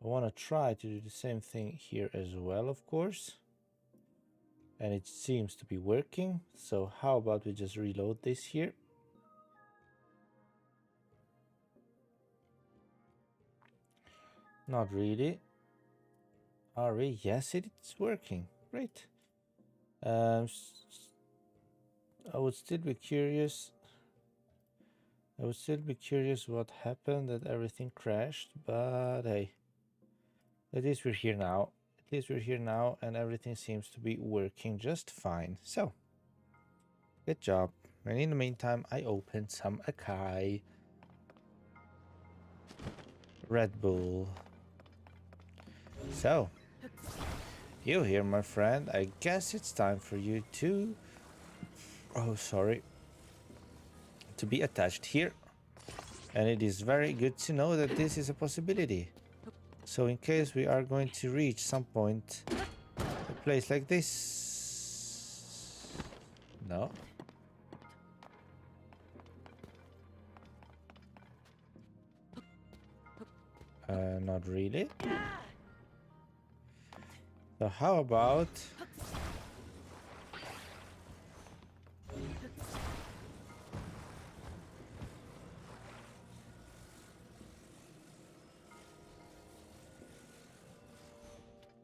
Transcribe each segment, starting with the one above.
I want to try to do the same thing here as well, of course. And it seems to be working. So how about we just reload this here? Not really. Are we? Yes, it's working. Great. I would still be curious. I would still be curious what happened, that everything crashed, but hey, at least we're here now. At least we're here now, and everything seems to be working just fine. So, good job. And in the meantime, I opened some Akai Red Bull. So, you here, my friend. I guess it's time for you to... Oh, sorry. To be attached here. And it is very good to know that this is a possibility. So in case we are going to reach some point a place like this. No. Not really. So how about...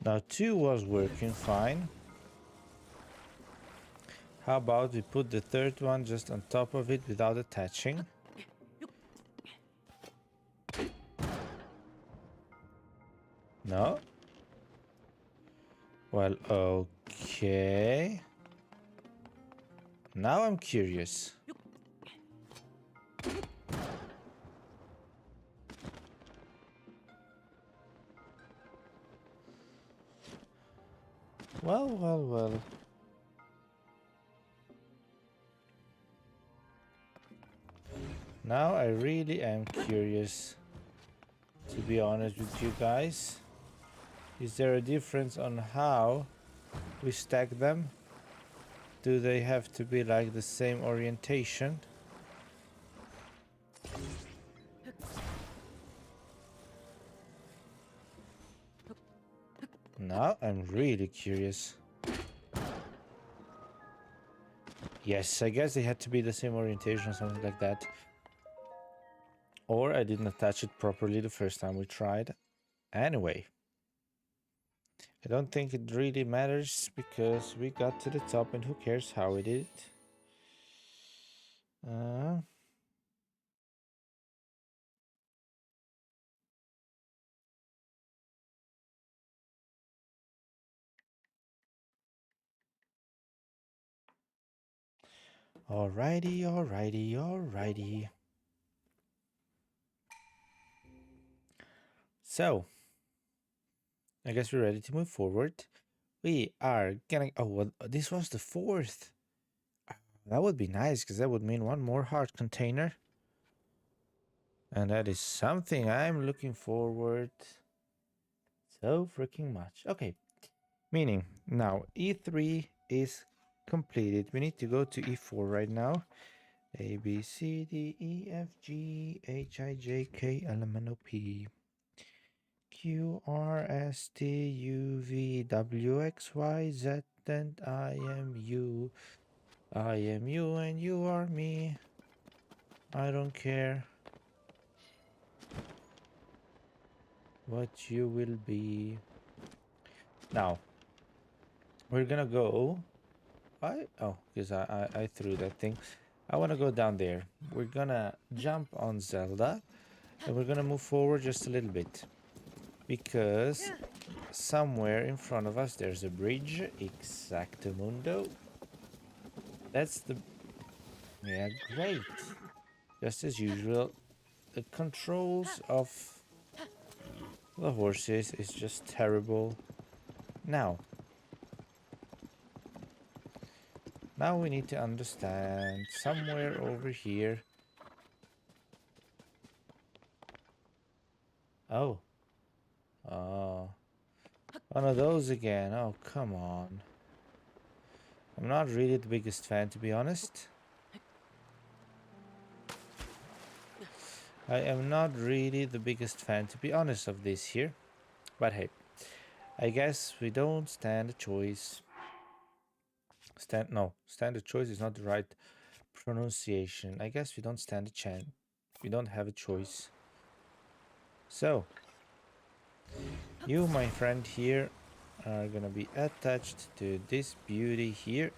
Now 2 was working fine. How about we put the third one just on top of it without attaching? No? Well, okay. Now I'm curious. Well. Now I really am curious, to be honest with you guys. Is there a difference on how we stack them? Do they have to be like the same orientation? Now I'm really curious. Yes, I guess they had to be the same orientation or something like that. Or I didn't attach it properly the first time we tried. Anyway, I don't think it really matters because we got to the top and who cares how we did it. Alrighty. So, I guess we're ready to move forward. We are gonna... Oh, well, this was the 4th. That would be nice, because that would mean one more heart container. And that is something I'm looking forward so freaking much. Okay, meaning now E3 is completed. We need to go to E4 right now. A, B, C, D, E, F, G, H, I, J, K, L, M, N, O, P, Q, R, S, T, U, V, W, X, Y, Z, and I am you. I am you and you are me. I don't care what you will be. Now, we're gonna go... Oh, because I threw that thing. I want to go down there. We're gonna jump on Zelda. And we're gonna move forward just a little bit. Because somewhere in front of us there's a bridge. Exactamundo. That's the... Yeah, great. Just as usual. The controls of the horses is just terrible. Now we need to understand somewhere over here. Oh. Oh. One of those again. Oh, come on. I'm not really the biggest fan, to be honest. I am not really the biggest fan, to be honest, of this here. But hey, I guess we don't stand a choice. Stand a choice is not the right pronunciation. I guess we don't stand a chance. We don't have a choice. So, you, my friend here, are gonna be attached to this beauty here.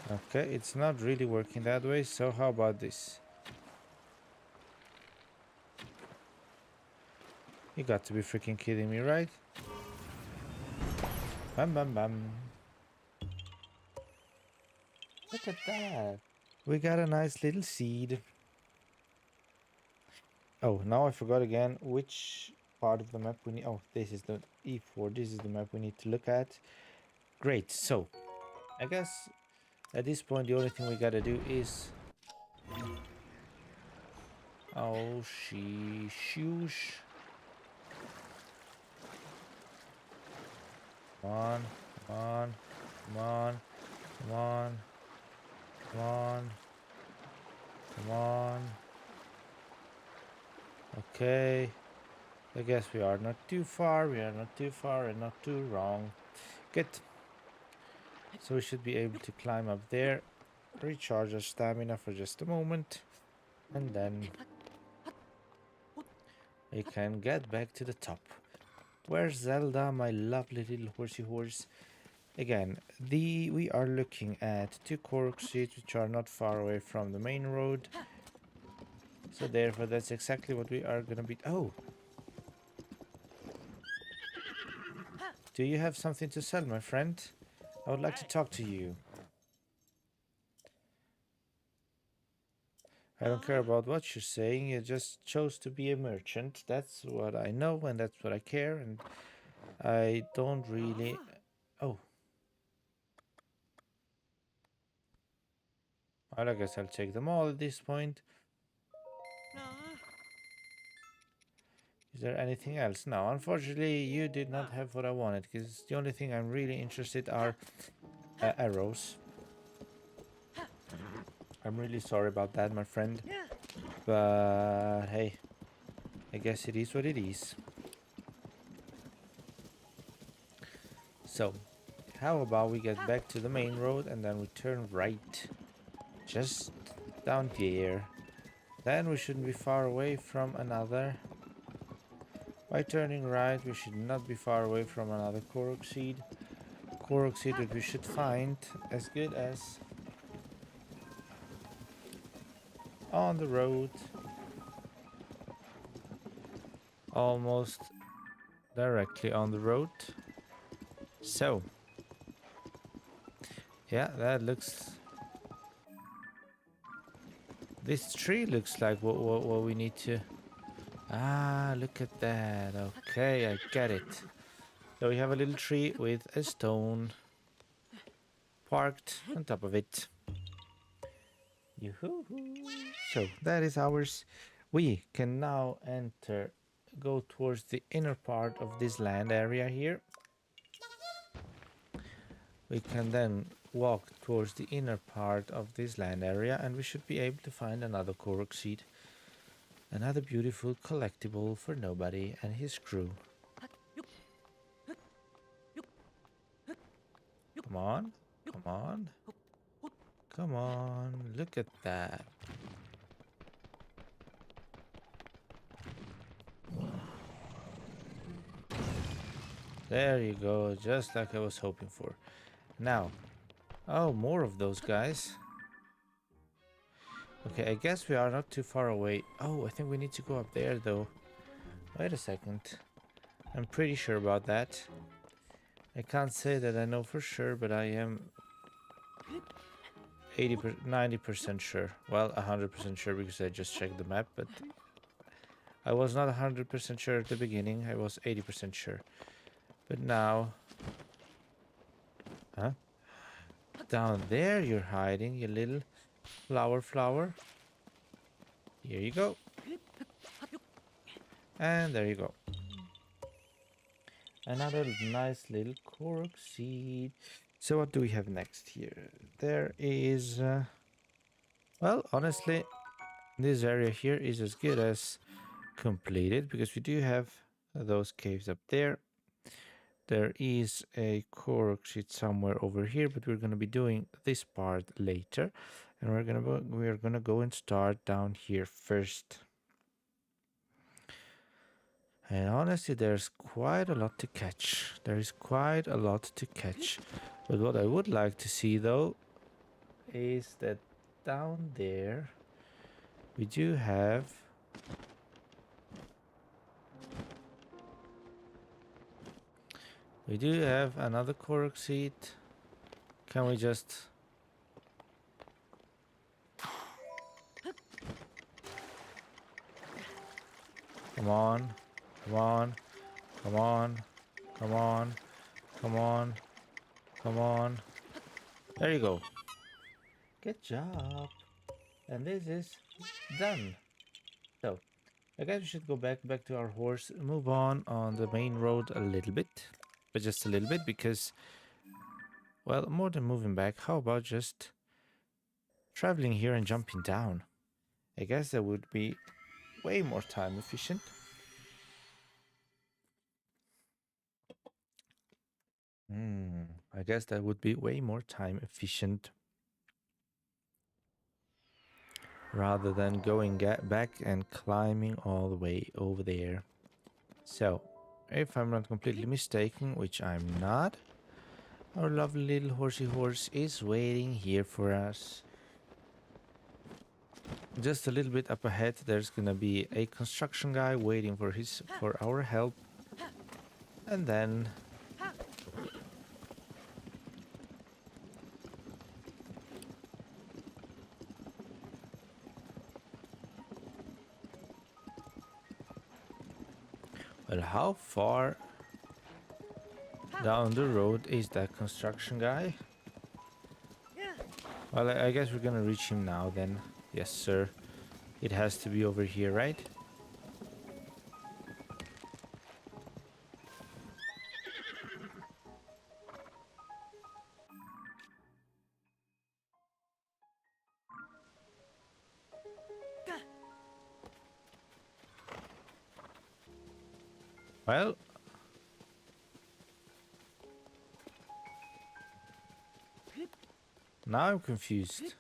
Okay, it's not really working that way, so how about this? You got to be freaking kidding me, right? Bam bam bam. Look at that. We got a nice little seed. Oh, now I forgot again which part of the map we need. Oh, this is the E4. This is the map we need to look at. Great. So, I guess at this point the only thing we gotta do is... Oh, shoosh. Come on, come on, come on, come on, come on, come on. Okay. I guess we are not too far. We are not too far and not too wrong. Good. So we should be able to climb up there, recharge our stamina for just a moment, and then we can get back to the top. Where's Zelda, my lovely little horsey horse? Again, we are looking at two Korok seeds which are not far away from the main road. So therefore that's exactly what we are gonna be... Oh! Do you have something to sell, my friend? I would like to talk to you. I don't care about what you're saying, you just chose to be a merchant. That's what I know and that's what I care, and I don't really... Oh. Well, I guess I'll take them all at this point. Is there anything else? No, unfortunately you did not have what I wanted, because the only thing I'm really interested are arrows. I'm really sorry about that, my friend. But hey, I guess it is what it is. So, how about we get back to the main road and then we turn right. Just down there. Then we shouldn't be far away from another. By turning right, we should not be far away from another Korok seed. Korok seed that we should find as good as on the road. Almost directly on the road. So, yeah, that looks... This tree looks like what we need to... Ah, look at that. Okay, I get it. So we have a little tree with a stone parked on top of it. Yoo-hoo. So that is ours. We can now go towards the inner part of this land area here. We can then walk towards the inner part of this land area and we should be able to find another Korok seed. Another beautiful collectible for nobody and his crew. Come on, come on, come on, look at that. There you go, just like I was hoping for. Now, oh, more of those guys. Okay, I guess we are not too far away. Oh, I think we need to go up there though. Wait a second. I'm pretty sure about that. I can't say that I know for sure, but I am 90% sure. Well, 100% sure because I just checked the map, but I was not 100% sure at the beginning. I was 80% sure. But now... Huh? Down there you're hiding, you little flower. Here you go. And there you go. Another nice little Korok seed. So what do we have next here? There is Well, honestly, this area here is as good as completed because we do have those caves up there. There is a core sheet somewhere over here, but we're going to be doing this part later, and we're gonna go and start down here first. And honestly, there's quite a lot to catch. There is quite a lot to catch. But what I would like to see though is that down there we do have another Korok seed. Can we just come on, come on, come on, come on, come on, come on. There you go. Good job. And this is done. So I guess we should go back to our horse, move on the main road a little bit, but just a little bit because, well, more than moving back, how about just traveling here and jumping down? I guess that would be way more time efficient. I guess that would be way more time efficient rather than going back and climbing all the way over there. So, if I'm not completely mistaken, which I'm not, our lovely little horsey horse is waiting here for us. Just a little bit up ahead, there's gonna be a construction guy waiting for our help, and then well, how far down the road is that construction guy? Well, I guess we're gonna reach him now then. Yes, sir. It has to be over here, right? Well, now I'm confused.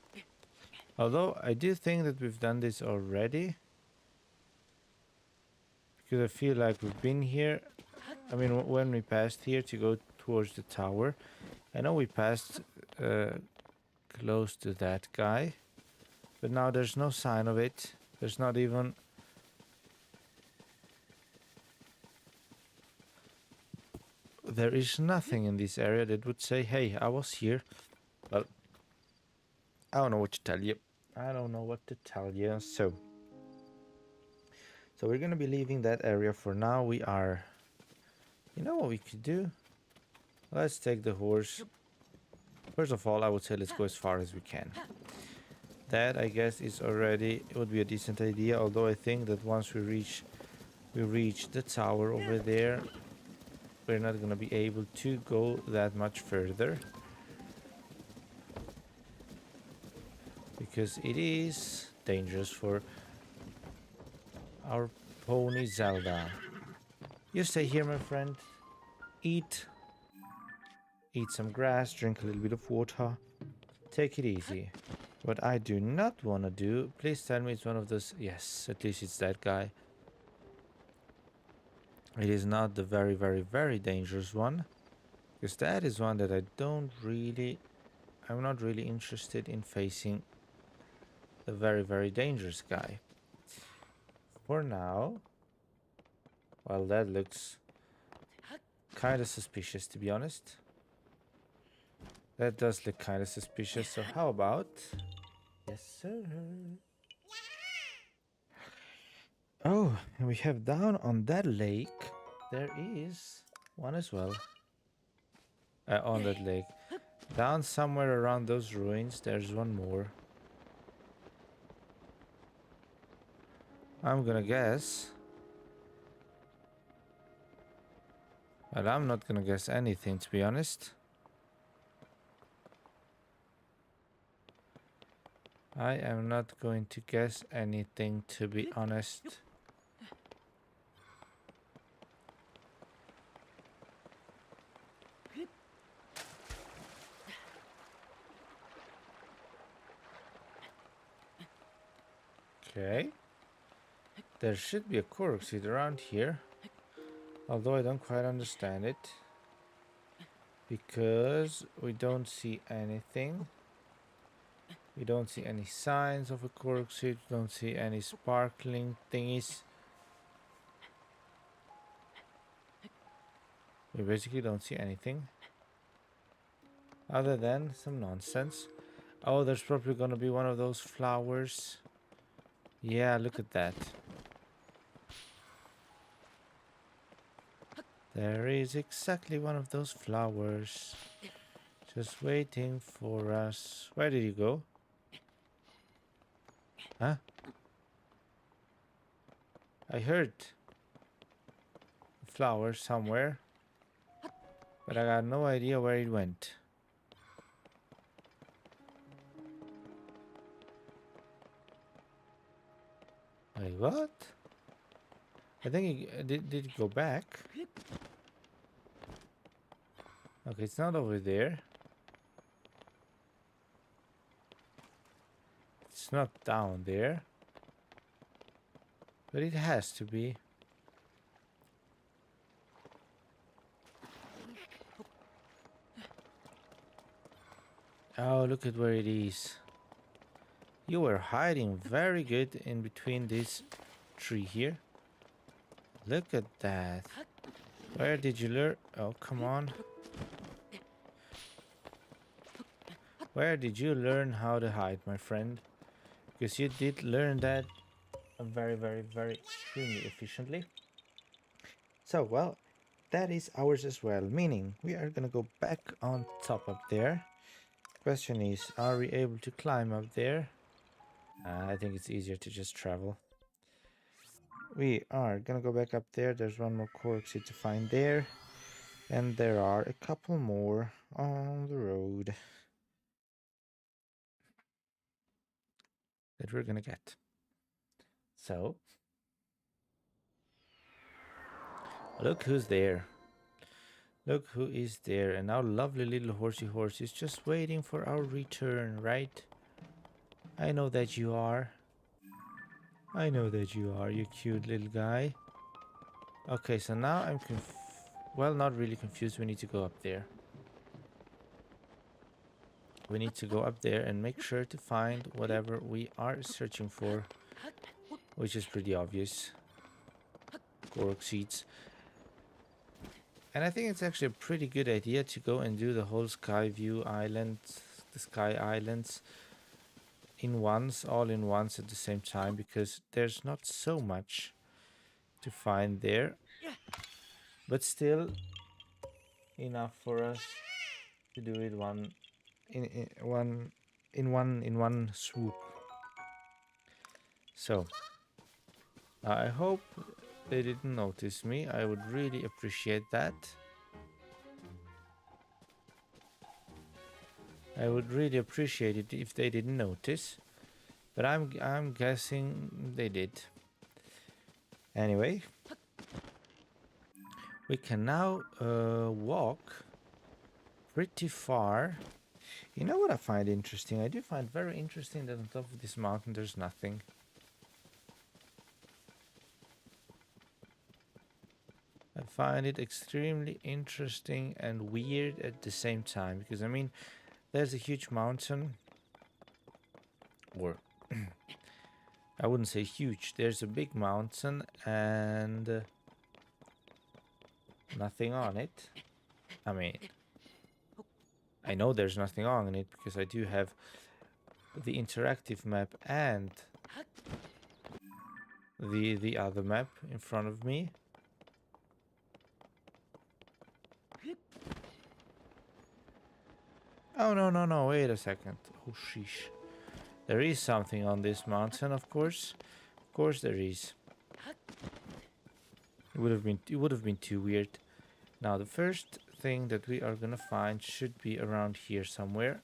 Although I do think that we've done this already. Because I feel like we've been here. I mean, when we passed here to go towards the tower. I know we passed close to that guy. But now there's no sign of it. There's not even... There is nothing in this area that would say, hey, I was here. Well, I don't know what to tell you. I don't know what to tell you. So we're gonna be leaving that area for now. We are... You know what we could do? Let's take the horse. First of all, I would say let's go as far as we can. That, I guess, is already... It would be a decent idea. Although I think that once we reach the tower over there, we're not gonna be able to go that much further. Because it is dangerous for our pony Zelda. You stay here, my friend. Eat some grass, drink a little bit of water. Take it easy. What I do not want to do, please tell me it's one of those... Yes, at least it's that guy. It is not the very, very, very dangerous one. Because that is one that I'm not really interested in facing the very, very dangerous guy. For now, well, that looks kind of suspicious, to be honest. That does look kind of suspicious, so how about... Yes, sir. Oh, and we have down on that lake, there is one as well. On that lake. Down somewhere around those ruins, there's one more. I'm gonna guess. Well, I'm not gonna guess anything, to be honest. I am not going to guess anything, to be honest. Okay. There should be a Korok seed around here. Although I don't quite understand it. Because we don't see anything. We don't see any signs of a Korok seed. We don't see any sparkling thingies. We basically don't see anything. Other than some nonsense. Oh, there's probably gonna be one of those flowers. Yeah, look at that. There is exactly one of those flowers. Just waiting for us. Where did you go? Huh? I heard a flower somewhere, but I got no idea where it went. Wait, what? I think it did it go back? Okay, it's not over there. It's not down there. But it has to be. Oh, look at where it is. You were hiding very good in between this tree here. Look at that. Where did you learn? Oh, come on. Where did you learn how to hide, my friend? Because you did learn that very, very, very extremely efficiently. So, well, that is ours as well. Meaning, we are gonna go back on top up there. Question is, are we able to climb up there? I think it's easier to just travel. We are gonna go back up there. There's one more Korok seed to find there. And there are a couple more on the road that we're gonna get. So, look who's there. Look who is there. And our lovely little horsey horse is just waiting for our return, right? I know that you are. I know that you are, you cute little guy. Okay, so now I'm well, not really confused. We need to go up there. We need to go up there and make sure to find whatever we are searching for, which is pretty obvious. Korok seeds. And I think it's actually a pretty good idea to go and do the whole Skyview Island, the Sky Islands all in once at the same time, because there's not so much to find there, but still enough for us to do it in one swoop. So I hope they didn't notice me. I would really appreciate that. I would really appreciate it if they didn't notice, but I'm guessing they did. Anyway, we can now walk pretty far. You know what I find interesting? I do find very interesting that on top of this mountain there's nothing. I find it extremely interesting and weird at the same time, because I mean, there's a huge mountain, or I wouldn't say huge, there's a big mountain and nothing on it. I mean, I know there's nothing on it because I do have the interactive map and the other map in front of me. Oh, no, wait a second. Oh, sheesh. There is something on this mountain, of course. Of course there is. It would have been too weird. Now, the first thing that we are gonna find should be around here somewhere.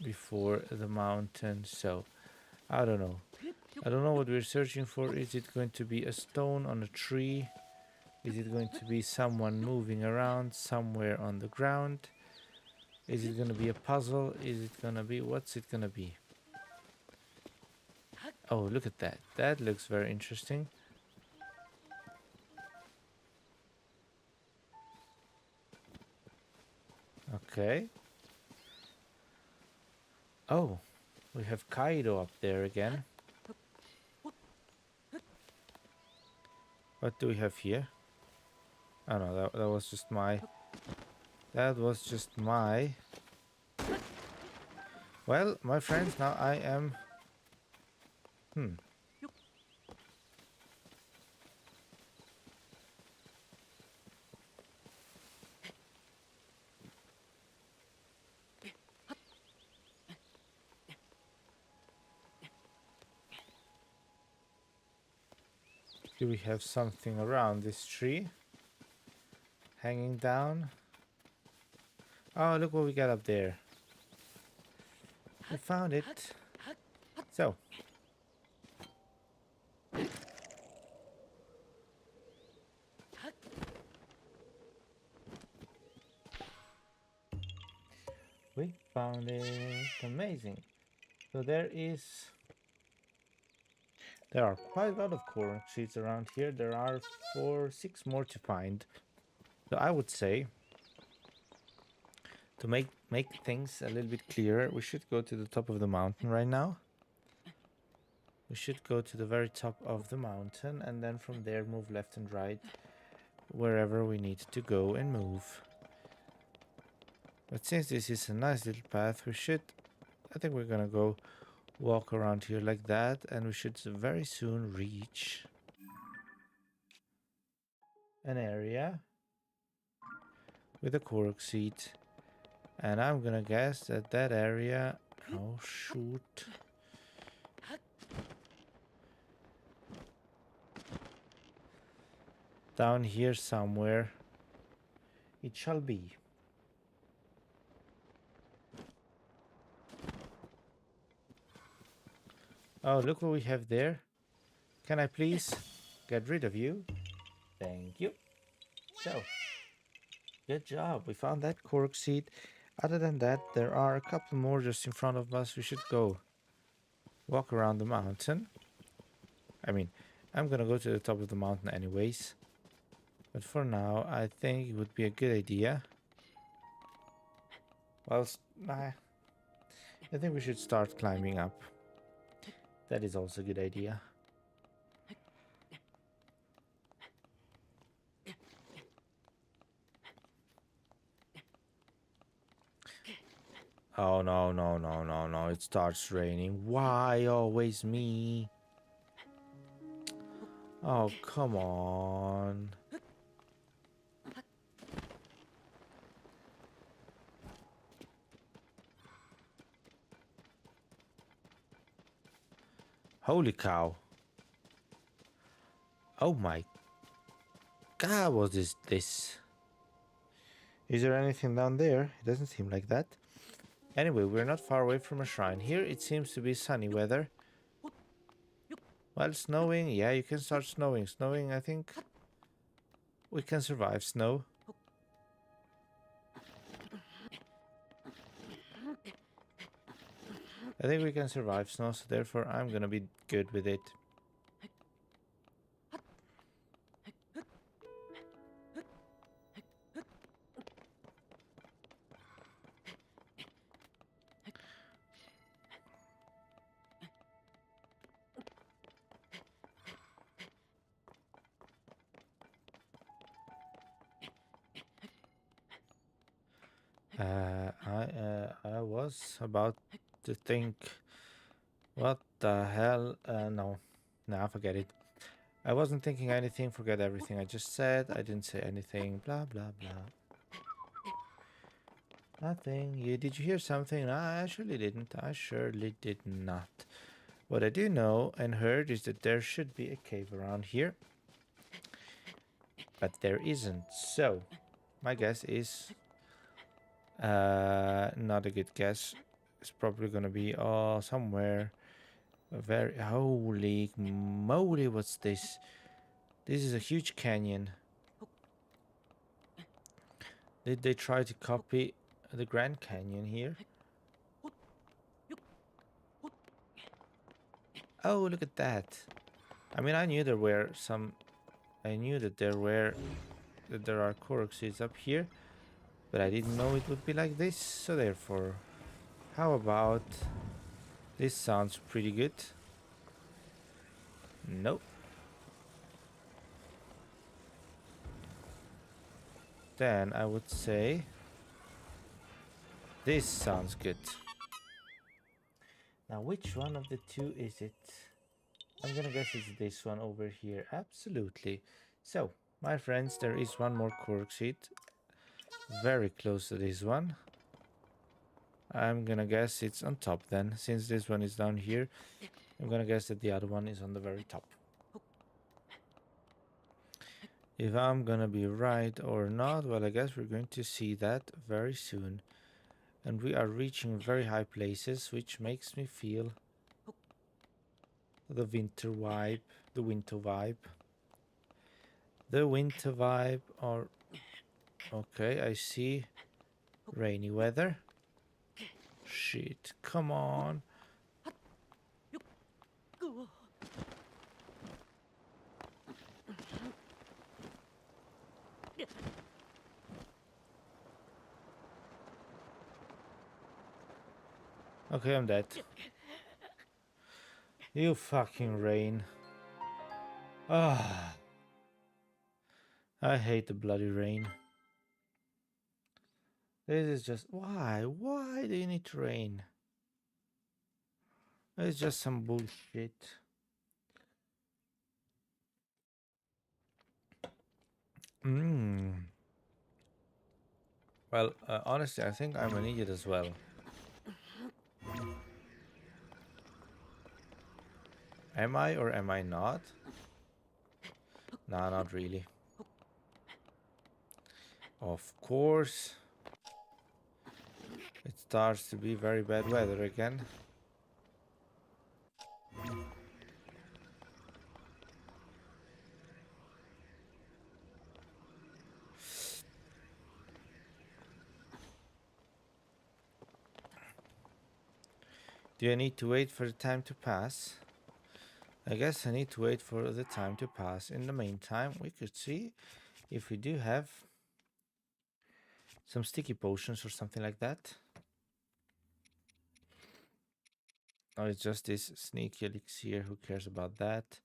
before the mountain. So I don't know. I don't know what we're searching for. Is it going to be a stone on a tree? Is it going to be someone moving around somewhere on the ground? Is it going to be a puzzle? Is it going to be... What's it going to be? Oh, look at that. That looks very interesting. Okay. Oh, we have Kaido up there again. What do we have here? Oh no, that was just my... That was just my... Well, my friends, now I am... Do we have something around this tree? Hanging down? Oh, look what we got up there. We found it. So. We found it. Amazing. So there are quite a lot of Korok seeds around here. There are 6 more to find. So I would say, to make things a little bit clearer, we should go to the top of the mountain right now. We should go to the very top of the mountain, and then from there move left and right wherever we need to go and move. But since this is a nice little path, I think we're gonna go walk around here like that, and we should very soon reach an area with a Korok seed. And I'm gonna guess that that area... Oh, shoot. Down here somewhere it shall be. Oh, look what we have there. Can I please get rid of you? Thank you. So, good job. We found that Korok seed. Other than that, there are a couple more just in front of us. We should go walk around the mountain. I mean, I'm gonna go to the top of the mountain anyways. But for now, I think it would be a good idea. Well, I think we should start climbing up. That is also a good idea. Oh, no, no, no, no, no. It starts raining. Why always me? Oh, come on. Holy cow. Oh my god, what is this? Is there anything down there? It doesn't seem like that. Anyway, we're not far away from a shrine. Here it seems to be sunny weather. Well, snowing, yeah, you can start snowing. Snowing, I think we can survive snow. I think we can survive snow, so therefore I'm gonna be good with it. I was about to think, what the hell? No, forget it. I wasn't thinking anything. Forget everything I just said. I didn't say anything. Blah blah blah. Nothing. Did you hear something? No, I actually didn't. I surely did not. What I do know and heard is that there should be a cave around here, but there isn't. So, my guess is not a good guess. is probably gonna be somewhere very. Holy moly, what's this? This is a huge canyon. Did they try to copy the Grand Canyon here? Oh, look at that. I mean, I knew there were some. I knew that there are Korok seeds up here, but I didn't know it would be like this. So therefore, how about this? Sounds pretty good. Nope. Then I would say this sounds good. Now, which one of the two is it? I'm gonna guess it's this one over here. Absolutely. So, my friends, there is one more Korok seed very close to this one. I'm gonna guess it's on top then. Since this one is down here, I'm gonna guess that the other one is on the very top. If I'm gonna be right or not, well, I guess we're going to see that very soon. And we are reaching very high places, which makes me feel the winter vibe. The winter vibe. The winter vibe, or... Okay, I see rainy weather. Shit, come on. Okay, I'm dead. You fucking rain. Ah, I hate the bloody rain. This is just... Why? Why do you need to rain? It's just some bullshit. Mm. Well, honestly, I think I'm an idiot as well. Am I or am I not? Nah, not really. Of course. It starts to be very bad weather again. Do I need to wait for the time to pass? I guess I need to wait for the time to pass. In the meantime, we could see if we do have some sticky potions or something like that. Oh, it's just this sneaky elixir. Who cares about that?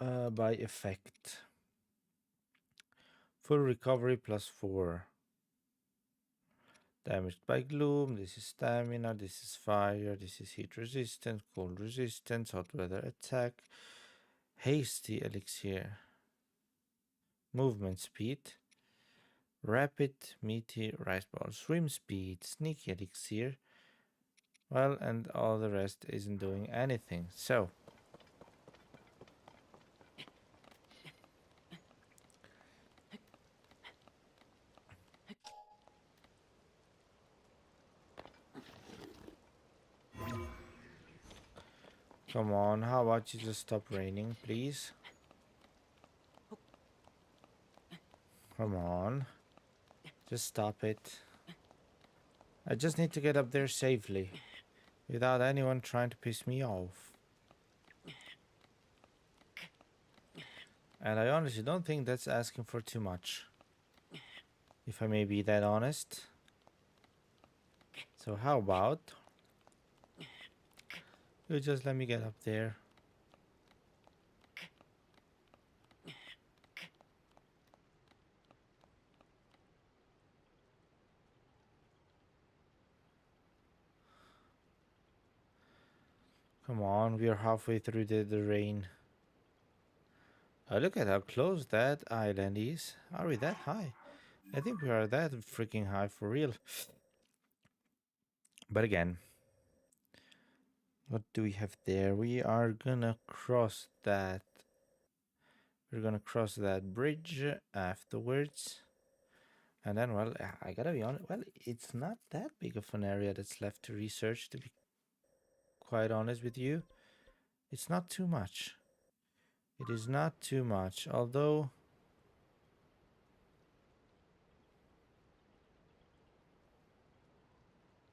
By effect. Full recovery +4. Damaged by gloom. This is stamina. This is fire. This is heat resistance, cold resistance, hot weather attack. Hasty elixir. Movement speed. Rapid meteor rice ball. Swim speed. Sneaky elixir. Well, and all the rest isn't doing anything. So, come on, how about you just stop raining, please? Come on. Just stop it. I just need to get up there safely, without anyone trying to piss me off. And I honestly don't think that's asking for too much, if I may be that honest. So how about you just let me get up there? Come on, we are halfway through the rain. Look at how close that island is. Are we that high? I think we are that freaking high for real. But again, what do we have there? We are gonna cross that. We're gonna cross that bridge afterwards. And then, well, I gotta be honest. Well, it's not that big of an area that's left to research, to be quite honest with you. It's not too much. It is not too much. Although,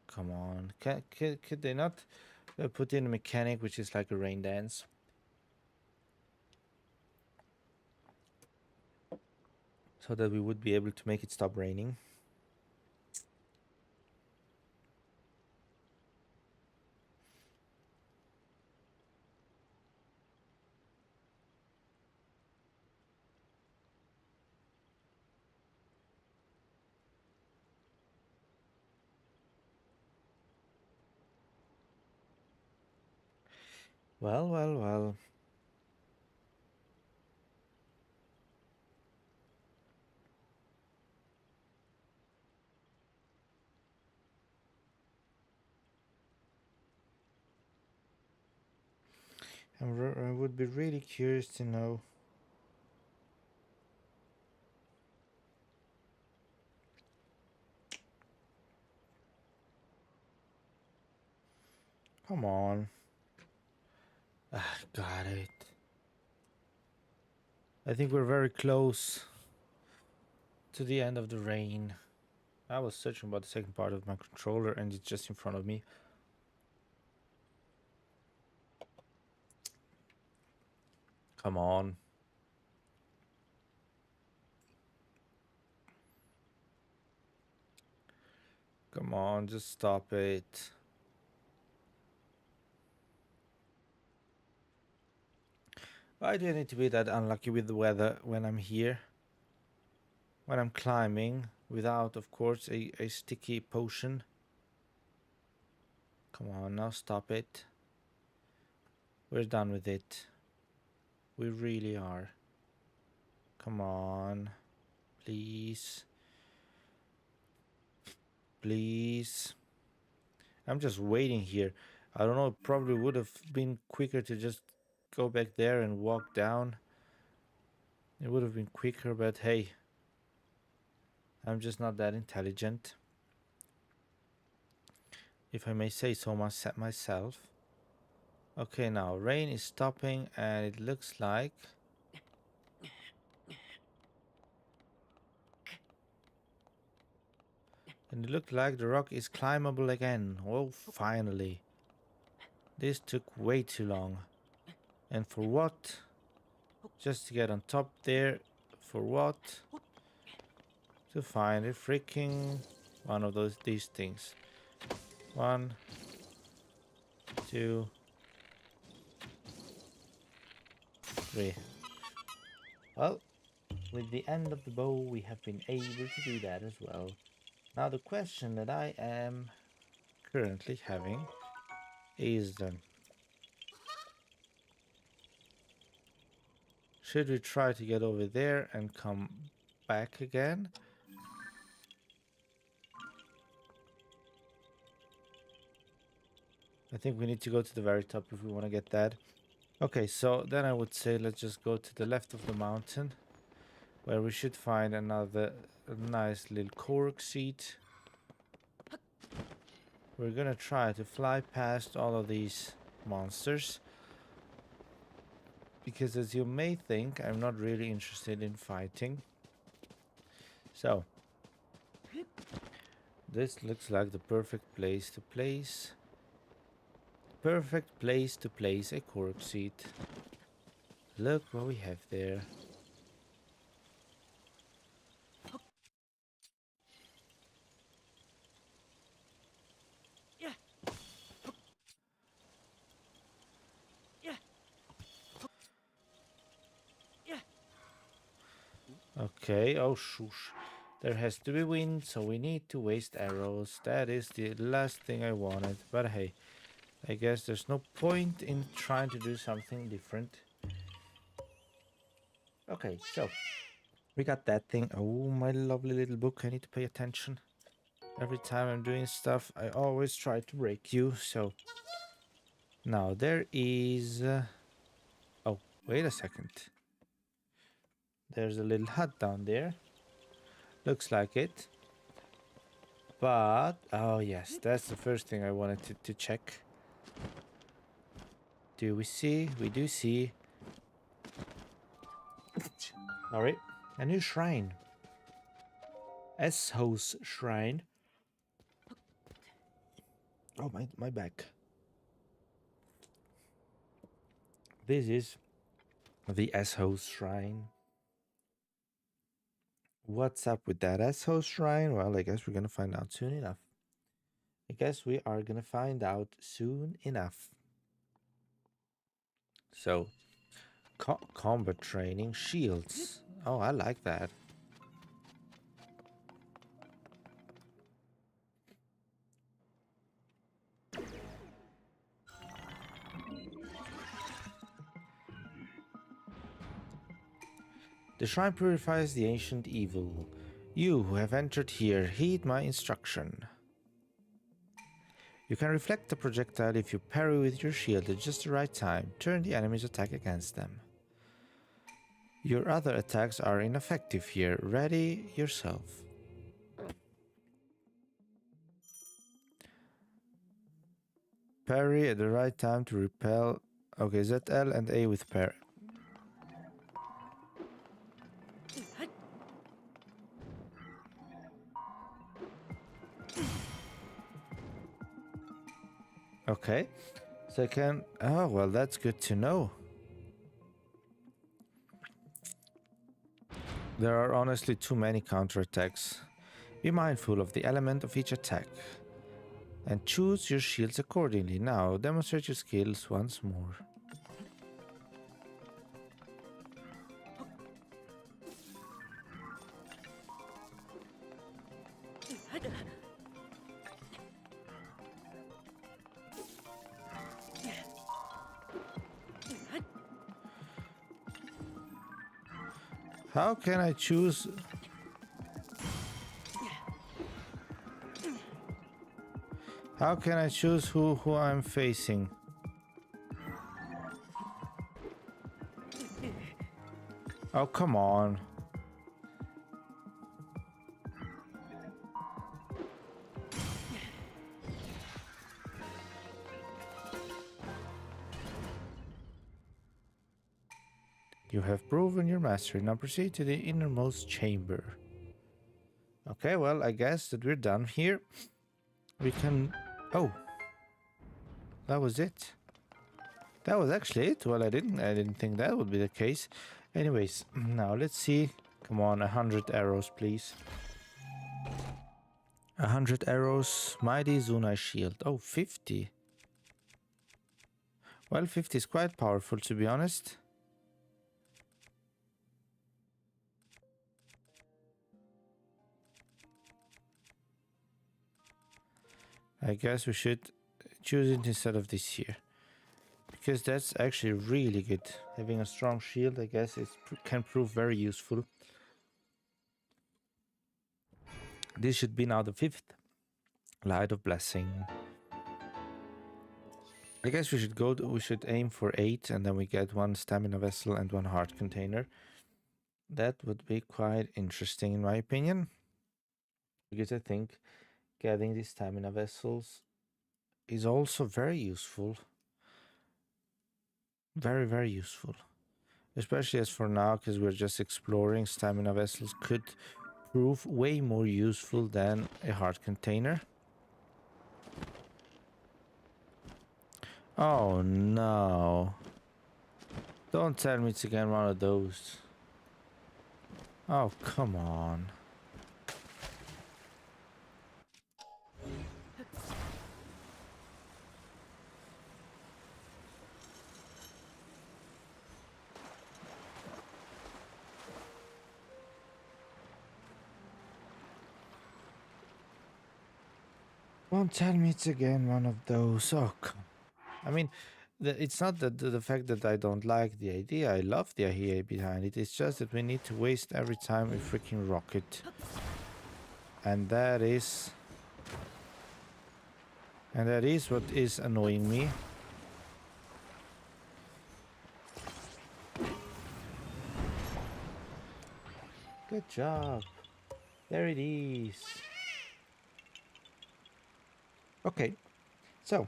come on. Could they not put in a mechanic which is like a rain dance? So that we would be able to make it stop raining. Well, well, well. I would be really curious to know. Come on. Ah, got it. I think we're very close to the end of the rain. I was searching about the second part of my controller and it's just in front of me. Come on. Come on, just stop it. Why do I need to be that unlucky with the weather when I'm here? When I'm climbing, without, of course, a sticky potion. Come on, now stop it. We're done with it. We really are. Come on. Please. Please. I'm just waiting here. I don't know, it probably would have been quicker to just go back there and walk down. It would have been quicker, but hey, I'm just not that intelligent, if I may say so myself. Okay, now rain is stopping and it looks like the rock is climbable again. Oh, finally. This took way too long. And for what? Just to get on top there. For what? To find a freaking one of these things. 1, 2, 3. Well, with the end of the bow, we have been able to do that as well. Now the question that I am currently having is then, should we try to get over there and come back again? I think we need to go to the very top if we want to get that. Okay, so then I would say let's just go to the left of the mountain, where we should find another nice little Korok seed. We're gonna try to fly past all of these monsters, because as you may think, I'm not really interested in fighting. So, this looks like the perfect place to place a Korok seed. Look what we have there. Okay, oh shush. There has to be wind, so we need to waste arrows. That is the last thing I wanted. But hey, I guess there's no point in trying to do something different. Okay, so we got that thing. Oh, my lovely little book. I need to pay attention. Every time I'm doing stuff, I always try to break you. So now there is... oh, wait a second. There's a little hut down there. Looks like it. But, oh yes, that's the first thing I wanted to check. Do we see? We do see. Sorry. A new shrine. Essos Shrine. Oh, my back. This is the Essos Shrine. What's up with that Essos Shrine? Well, I guess we're gonna find out soon enough. I guess we are gonna find out soon enough. So, combat training, shields. Oh, I like that. The shrine purifies the ancient evil. You who have entered here, heed my instruction. You can reflect the projectile if you parry with your shield at just the right time. Turn the enemy's attack against them. Your other attacks are ineffective here. Ready yourself. Parry at the right time to repel. Okay, ZL and A with parry. Okay, so I can. Oh, well, that's good to know. There are honestly too many counterattacks. Be mindful of the element of each attack and choose your shields accordingly. Now, demonstrate your skills once more. How can I choose? How can I choose who I'm facing? Oh, come on. You have proven your mastery. Now proceed to the innermost chamber. Okay, well, I guess that we're done here. We can... Oh. That was it. That was actually it. Well, I didn't think that would be the case. Anyways, now let's see. Come on, 100 arrows, please. 100 arrows. Mighty Zunai shield. Oh, 50. Well, 50 is quite powerful, to be honest. I guess we should choose it instead of this here. Because that's actually really good. Having a strong shield, I guess, can prove very useful. This should be now the 5th. Light of Blessing. I guess we should aim for 8 and then we get 1 stamina vessel and 1 heart container. That would be quite interesting in my opinion. Because I think getting these stamina vessels is also very useful. Very, very useful. Especially as for now, because we're just exploring, stamina vessels could prove way more useful than a heart container. Oh no. Don't tell me it's again one of those. Oh, come on. Don't tell me it's again one of those. Oh, come. I mean, it's not the fact that I don't like the idea. I love the idea behind it. It's just that we need to waste every time a freaking rocket. And that is what is annoying me. Good job. There it is. Okay, so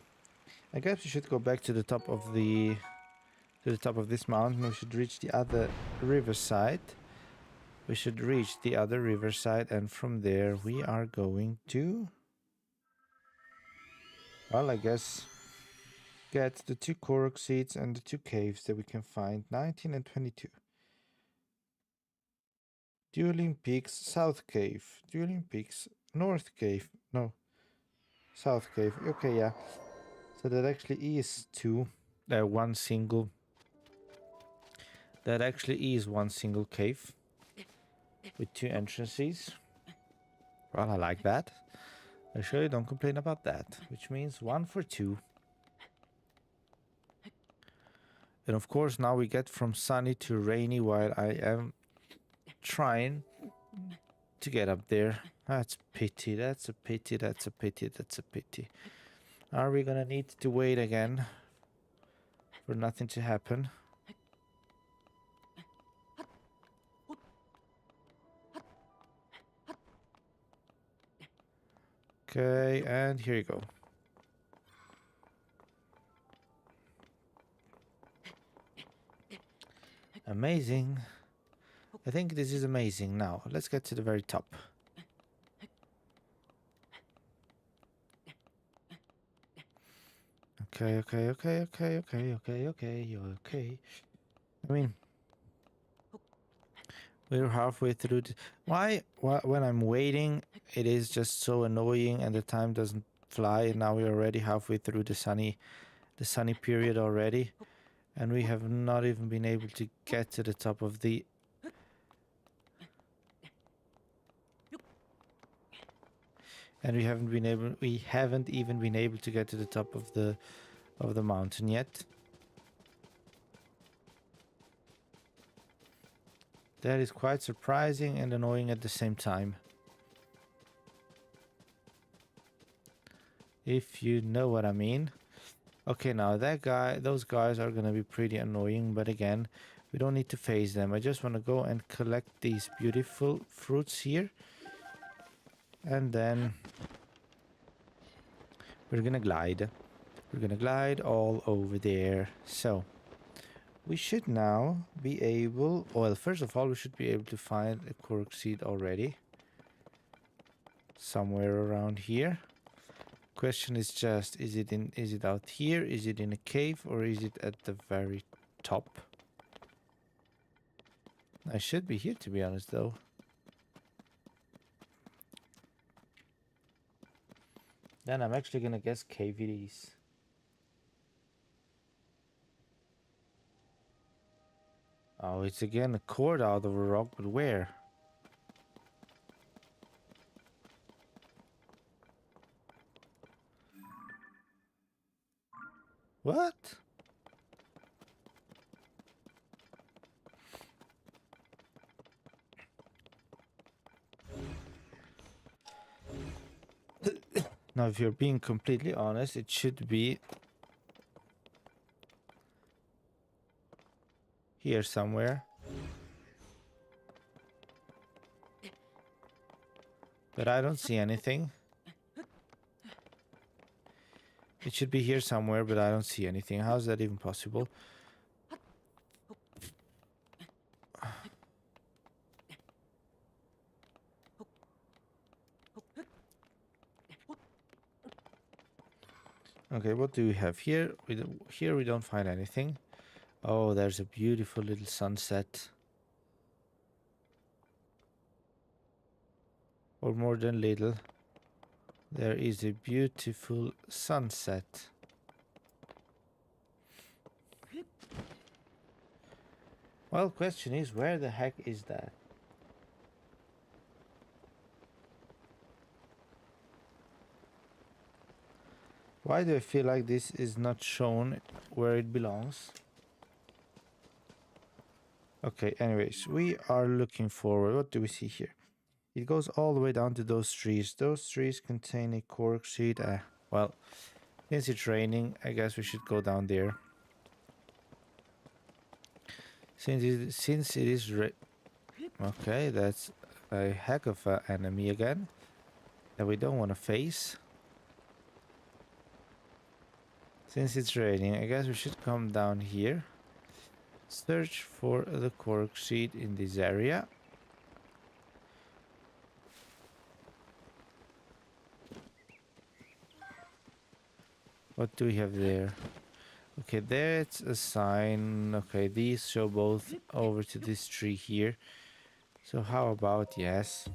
I guess we should go back to the top of this mountain. We should reach the other riverside. We should reach the other riverside, and from there we are going to, well, I guess, get the 2 Korok seeds and the 2 caves that we can find, 19 and 22. Dueling Peaks South Cave. Dueling Peaks North Cave. No. South Cave. Okay, yeah. So that actually is one single. That actually is one single cave with 2 entrances. Well, I like that. I surely don't complain about that. Which means 1 for 2. And of course, now we get from sunny to rainy while I am trying to get up there. That's pity. That's a pity. That's a pity. That's a pity. Are we gonna need to wait again for nothing to happen? Okay, and here you go. Amazing. I think this is amazing. Now, let's get to the very top. Okay. I mean, we're halfway through. Why, when I'm waiting, it is just so annoying and the time doesn't fly. And now we're already halfway through the sunny period already. And we have not even been able to get to the top of the... And we haven't even been able to get to the top of the mountain yet. That is quite surprising and annoying at the same time. If you know what I mean. Okay, now those guys are gonna be pretty annoying, but again, we don't need to face them. I just want to go and collect these beautiful fruits here. And then we're gonna glide. We're gonna glide all over there. So we should now be able, well, first of all, we should be able to find a Korok seed already. Somewhere around here. Question is just, is it out here? Is it in a cave or is it at the very top? I should be here, to be honest, though. Then I'm actually gonna guess cave it is. Oh, it's again a cord out of a rock, but where? What? Now, if you're being completely honest, it should be here somewhere. But I don't see anything. It should be here somewhere, but I don't see anything. How is that even possible? Okay, what do we have here? Here we don't find anything. Oh, there's a beautiful little sunset. Or more than little. There is a beautiful sunset. Well, question is, where the heck is that? Why do I feel like this is not shown where it belongs? Okay, anyways, we are looking forward. What do we see here? It goes all the way down to those trees. Those trees contain a Korok seed. Well, since it's raining, I guess we should go down there. Since it is okay, that's a heck of an enemy again that we don't want to face. Since it's raining, I guess we should come down here. Search for the Korok seed in this area. What do we have there? Okay, that's a sign. Okay, these show both over to this tree here. So how about yes?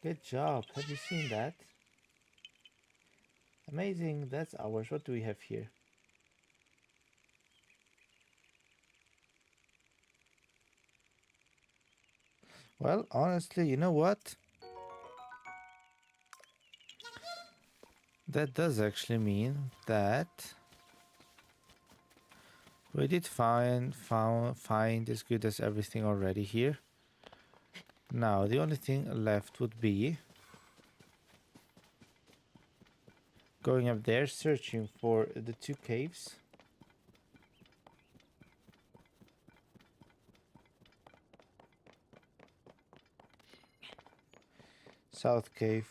Good job. Have you seen that? Amazing. That's ours. What do we have here? Well, honestly, you know what? That does actually mean that we did find as good as everything already here. Now, the only thing left would be going up there, searching for the two caves. South cave.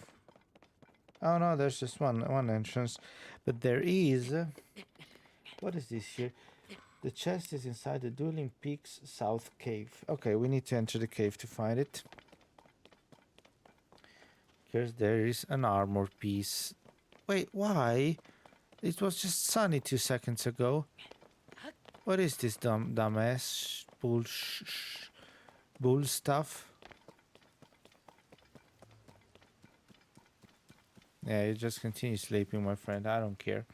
Oh no, there's just one entrance. But there is... what is this here? The chest is inside the Dueling Peaks South Cave. Okay, we need to enter the cave to find it. Because there is an armor piece. Wait, why? It was just sunny 2 seconds ago. What is this dumbass bull stuff? Yeah, you just continue sleeping, my friend. I don't care.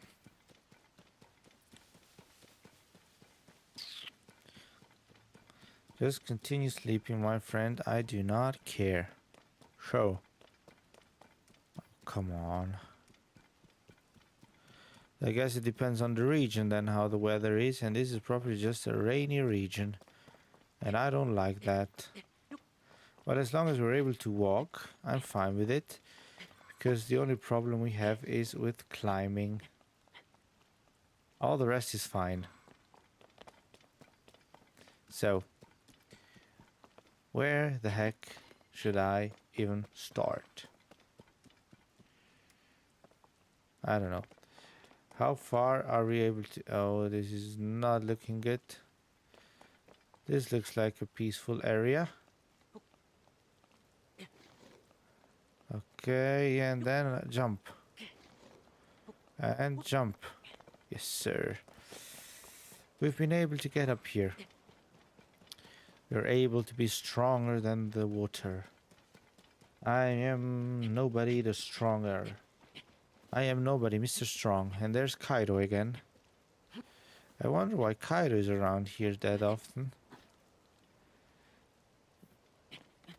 Just continue sleeping, my friend. I do not care. So. Oh, come on. I guess it depends on the region then how the weather is, and this is probably just a rainy region. And I don't like that. But as long as we're able to walk, I'm fine with it. Because the only problem we have is with climbing. All the rest is fine. So, where the heck should I even start? I don't know. How far are we able to... oh, this is not looking good. This looks like a peaceful area. Okay, and then jump. And jump. Yes, sir. We've been able to get up here. We're able to be stronger than the water. I am nobody the stronger. I am nobody, Mr. Strong. And there's Kaido again. I wonder why Kaido is around here that often.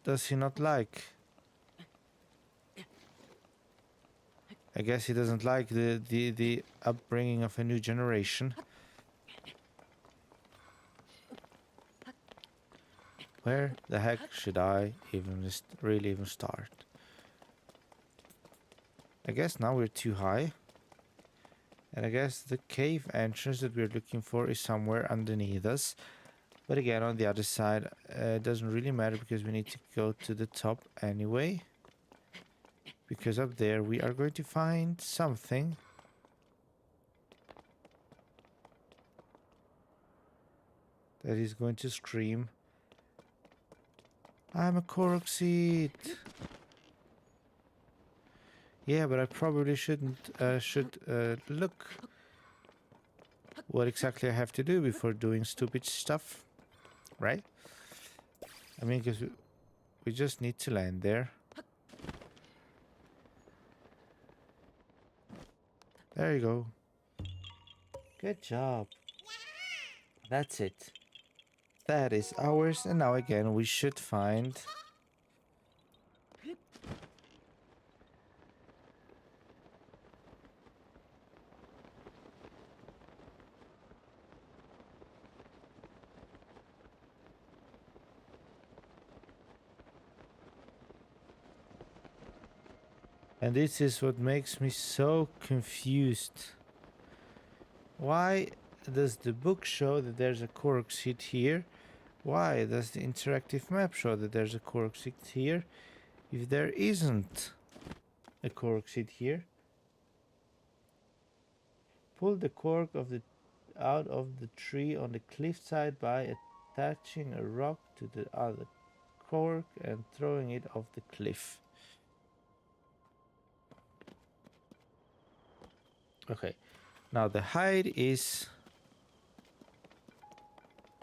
Does he not like... I guess he doesn't like the upbringing of a new generation. Where the heck should I really even start? I guess now we're too high. And I guess the cave entrance that we're looking for is somewhere underneath us. But again, on the other side, it doesn't really matter because we need to go to the top anyway. Because up there we are going to find something. That is going to scream, I'm a Korok seed. Yeah, but I probably should look what exactly I have to do before doing stupid stuff, right? I mean, because we just need to land there. There you go. Good job. That's it. That is ours, and now again we should find... and this is what makes me so confused. Why does the book show that there's a Korok seed here, Why does the interactive map show that there's a cork seed here if there isn't a cork seed here? Pull the cork out of the tree on the cliffside by attaching a rock to the other cork and throwing it off the cliff. Okay, now the hide is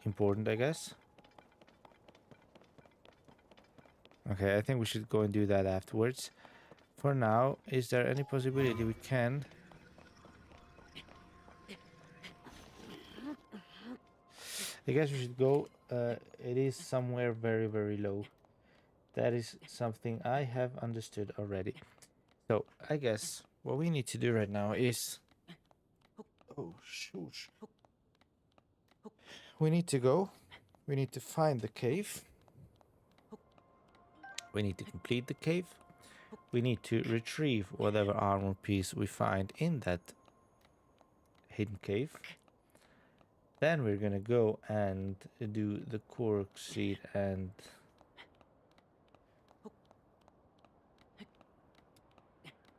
important, I guess. Okay, I think we should go and do that afterwards. For now, is there any possibility we can? I guess we should go. It is somewhere very, very low. That is something I have understood already. So I guess what we need to do right now is... Oh, shoot. We need to go. We need to find the cave. We need to complete the cave. We need to retrieve whatever armor piece we find in that hidden cave. Then we're gonna go and do the cork seed and...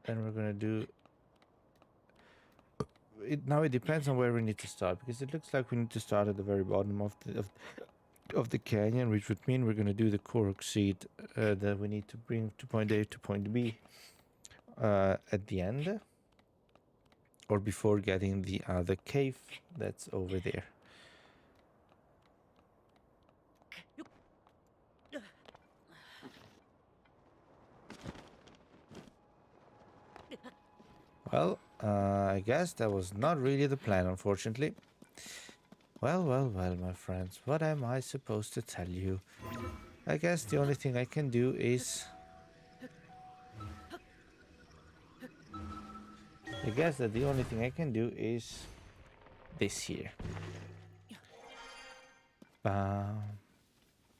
Then we're gonna do... Now it depends on where we need to start, because it looks like we need to start at the very bottom of the canyon, which would mean we're gonna do the cork seed that we need to bring to point A to point B at the end, or before getting the other cave that's over there. Well, I guess that was not really the plan, unfortunately. Well, my friends, what am I supposed to tell you? I guess the only thing I can do is... I guess that the only thing I can do is this here. Bam,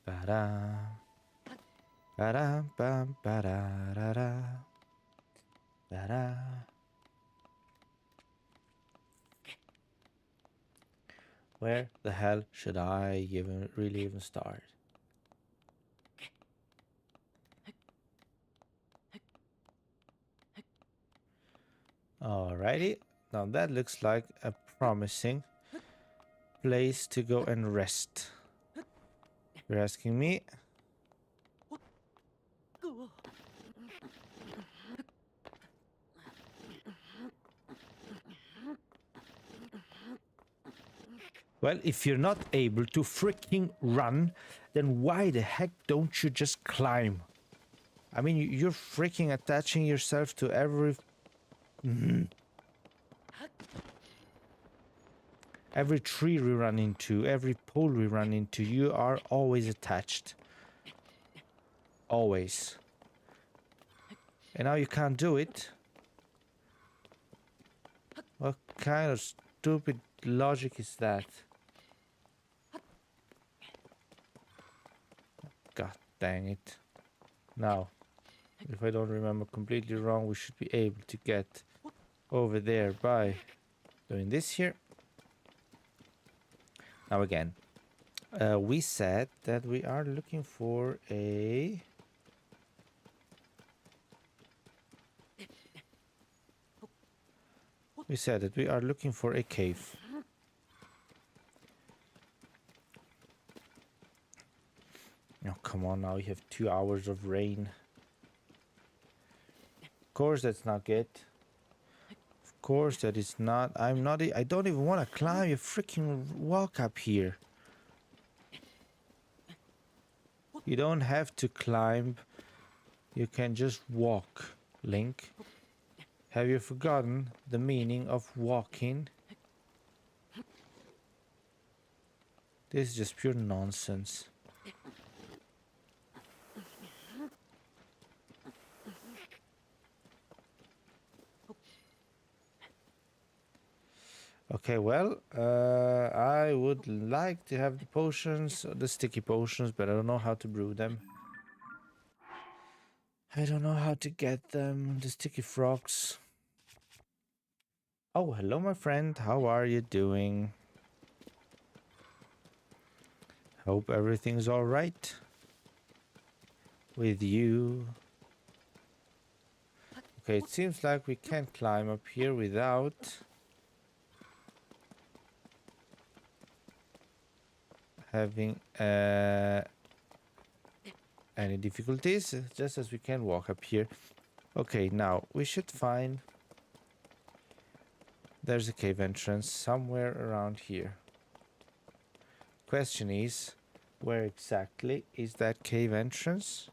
ba-da, ba-da, bam, ba-da, da-da, da-da. Where the hell should I really even start? Alrighty, now that looks like a promising place to go and rest. You're asking me? Well, if you're not able to freaking run, then why the heck don't you just climb? I mean, you're freaking attaching yourself to every... Every tree we run into, every pole we run into, you are always attached. Always. And now you can't do it. What kind of stupid logic is that? God dang it. Now, if I don't remember completely wrong, we should be able to get over there by doing this here. Now again, we said that we are looking for a... We said that we are looking for a cave. Oh, come on now, you have 2 hours of rain. Of course that's not good. Of course that is not. I don't even want to climb a freaking walk up here. You don't have to climb. You can just walk, Link. Have you forgotten the meaning of walking? This is just pure nonsense. Okay, well, I would like to have the potions, the sticky potions, but I don't know how to brew them. I don't know how to get them, the sticky frogs. Oh, hello, my friend. How are you doing? Hope everything's all right with you. Okay, it seems like we can't climb up here without having any difficulties, just as we can walk up here. Okay, now we should find... There's a cave entrance somewhere around here. Question is, where exactly is that cave entrance?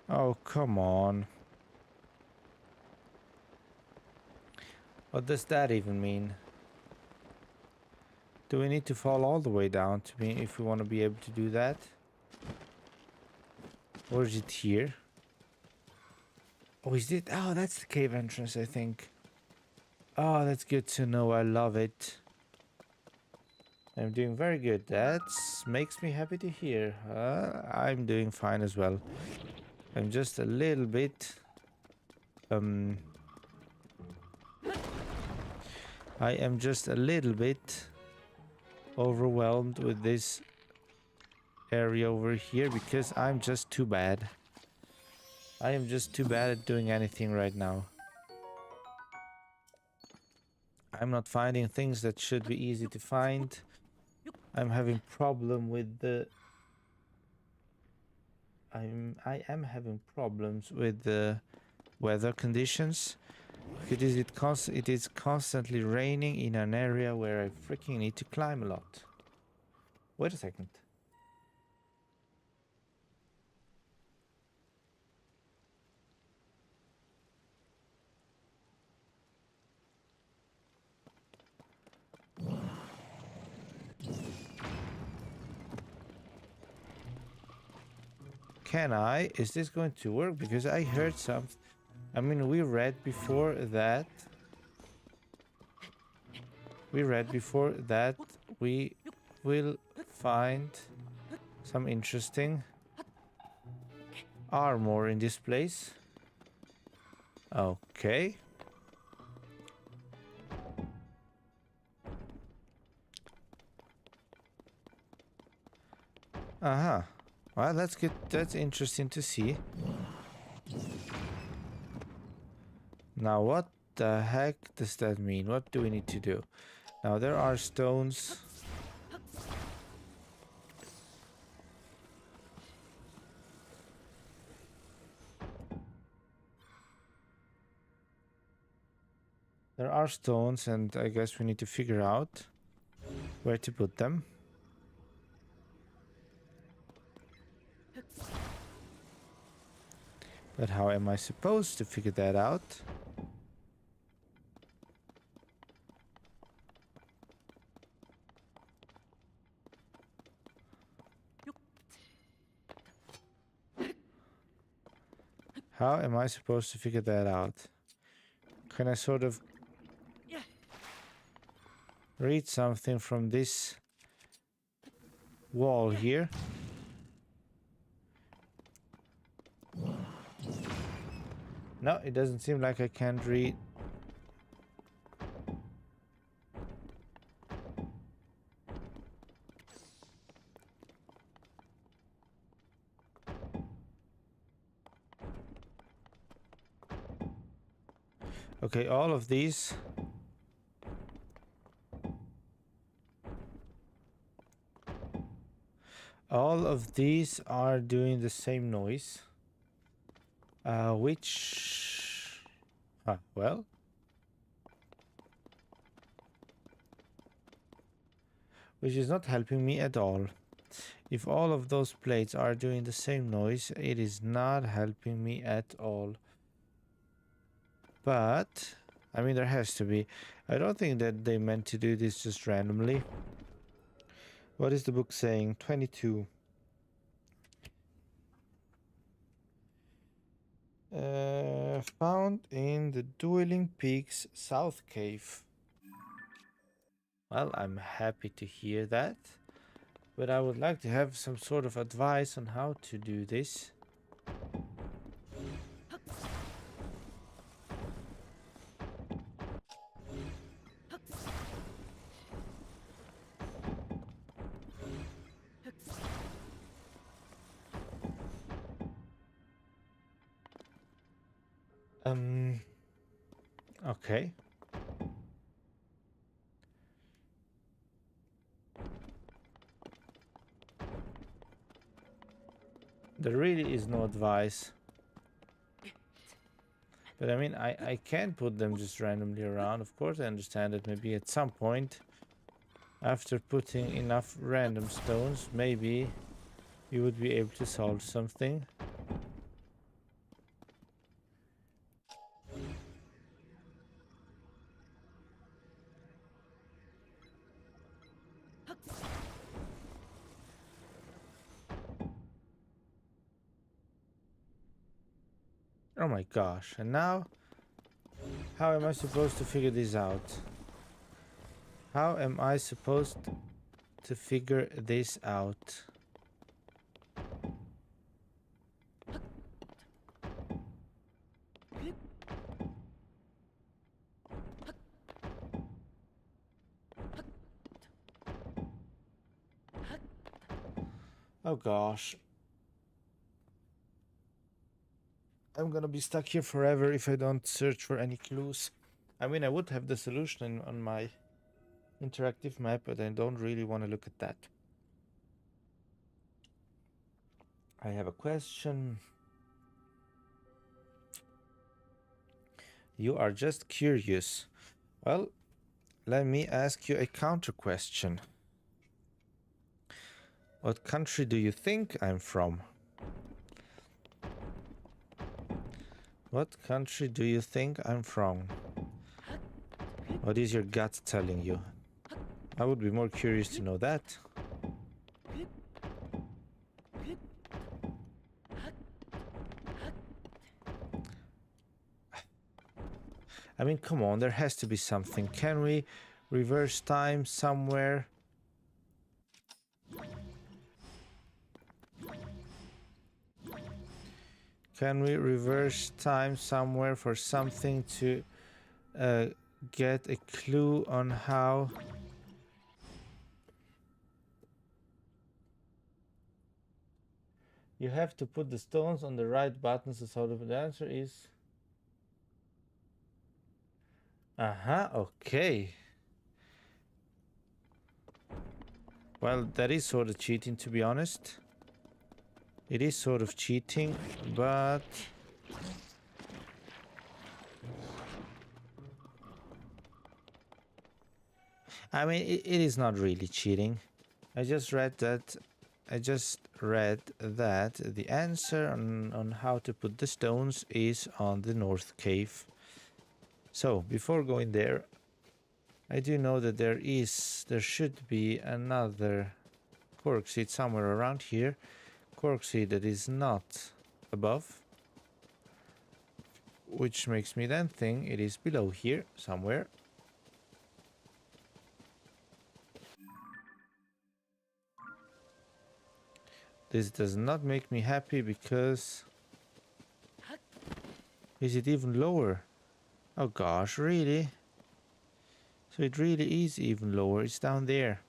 Oh, come on. What does that even mean? Do we need to fall all the way down to be if we want to be able to do that? Or is it here? Oh, is it? Oh, that's the cave entrance, I think. Oh, that's good to know. I love it. I'm doing very good. That makes me happy to hear. I'm doing fine as well. I'm just a little bit... I am just a little bit overwhelmed with this area over here because I'm just too bad. I am just too bad at doing anything right now. I'm not finding things that should be easy to find. I'm having problem with the... I am having problems with the weather conditions. It is constantly raining in an area where I freaking need to climb a lot. Wait a second. Can I? Is this going to work? Because I heard some... I mean, we read before that... We will find some interesting armor in this place. Okay. Uh-huh. Well, that's good. That's interesting to see. Now, what the heck does that mean? What do we need to do? Now, there are stones. There are stones, and I guess we need to figure out where to put them. But how am I supposed to figure that out? How am I supposed to figure that out? Can I sort of read something from this wall here? No, it doesn't seem like I can read. Okay, all of these. All of these are doing the same noise. Which... well... Which is not helping me at all. If all of those plates are doing the same noise, it is not helping me at all. But, I mean, there has to be. I don't think that they meant to do this just randomly. What is the book saying? 22. Found in the Dueling Peaks South Cave. Well, I'm happy to hear that. But I would like to have some sort of advice on how to do this. Okay. There really is no advice. But I mean, I can put them just randomly around. Of course, I understand that maybe at some point, after putting enough random stones, maybe you would be able to solve something. Oh my gosh, and now, how am I supposed to figure this out? How am I supposed to figure this out? Oh gosh. I'm gonna be stuck here forever if I don't search for any clues. I mean, I would have the solution on my interactive map, but I don't really want to look at that. I have a question. You are just curious. Well, let me ask you a counter question. What country do you think I'm from? What country do you think I'm from? What is your gut telling you? I would be more curious to know that. I mean, come on, there has to be something. Can we reverse time somewhere? Can we reverse time somewhere for something to get a clue on how? You have to put the stones on the right buttons to solve it. The answer is... okay. Well, that is sort of cheating, to be honest. It is sort of cheating, but... I mean, it is not really cheating. I just read that the answer on how to put the stones is on the north cave. So, before going there, I do know that there should be another cork seed somewhere around here. Cork seed that is not above, which makes me then think it is below here somewhere. This does not make me happy because... Is it even lower? Oh gosh, really? So it really is even lower. It's down there.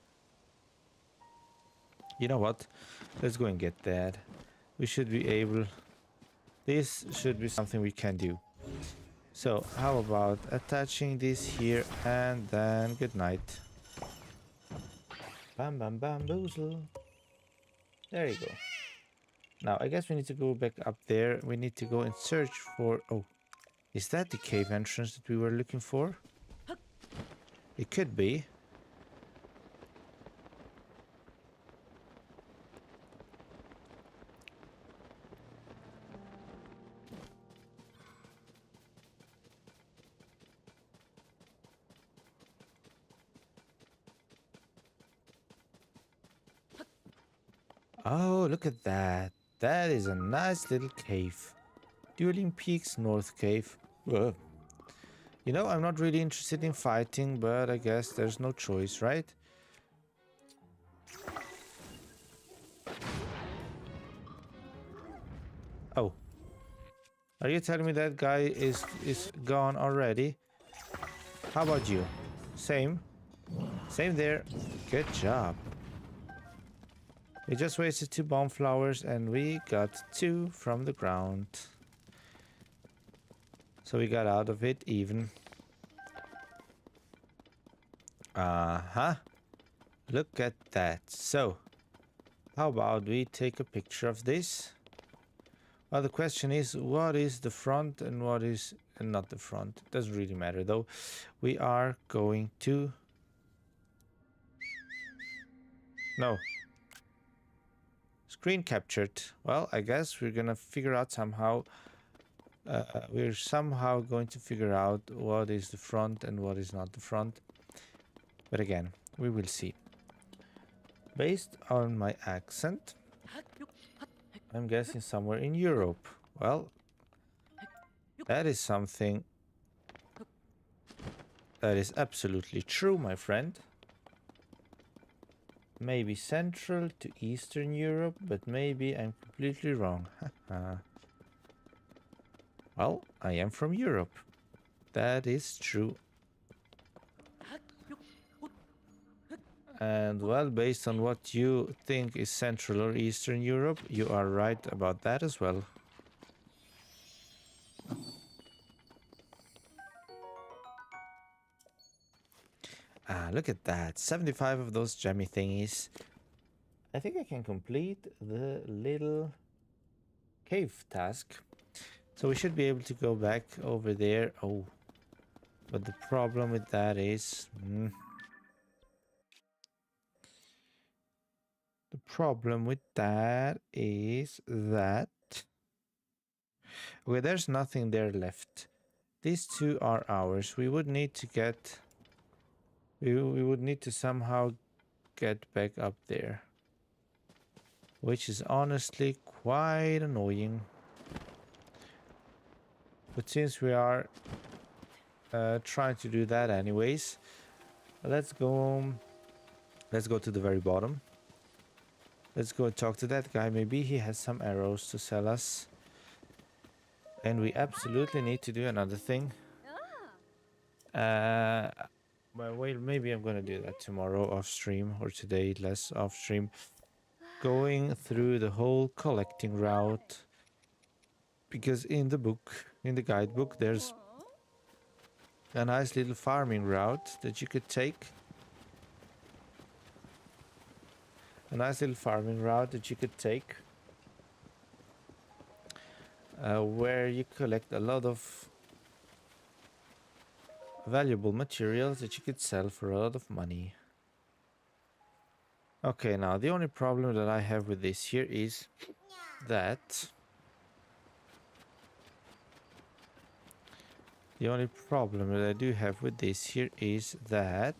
You know what? Let's go and get that. We should be able... This should be something we can do. So, how about attaching this here and then good night. Bam bam bamboozle. There you go. Now, I guess we need to go back up there. We need to go and search for... Oh, is that the cave entrance that we were looking for? It could be. Oh, look at that. That is a nice little cave. Dueling Peaks North Cave. Whoa. You know, I'm not really interested in fighting, but I guess there's no choice, right? Are you telling me that guy is gone already? How about you? Same. Same there. Good job. We just wasted 2 bomb flowers and we got 2 from the ground. So we got out of it even. Uh-huh. Look at that. So, how about we take a picture of this? Well, the question is, what is the front and what is not the front? It doesn't really matter though. We are going to... No. Screen captured. Well, I guess we're gonna figure out somehow... we're somehow going to figure out what is the front and what is not the front. But again, we will see. Based on my accent, I'm guessing somewhere in Europe. Well, that is something that is absolutely true, my friend. Maybe Central to Eastern Europe, but maybe I'm completely wrong. Well, I am from Europe. That is true. And well, based on what you think is Central or Eastern Europe, you are right about that as well. Ah, look at that. 75 of those gemmy thingies. I think I can complete the little cave task. So we should be able to go back over there. Oh, but the problem with that is... the problem with that is that... okay, there's nothing there left. These 2 are ours. We would need to get... we would need to somehow get back up there. Which is honestly quite annoying. But since we are trying to do that anyways, let's go to the very bottom. Let's go and talk to that guy. Maybe he has some arrows to sell us. And we absolutely need to do another thing. Well, maybe I'm gonna do that tomorrow off stream, or today less off stream. Going through the whole collecting route. Because in the book, in the guidebook, there's a nice little farming route that you could take. A nice little farming route that you could take. Where you collect a lot of valuable materials that you could sell for a lot of money. Okay, now the only problem that I have with this here is that... the only problem that I do have with this here is that...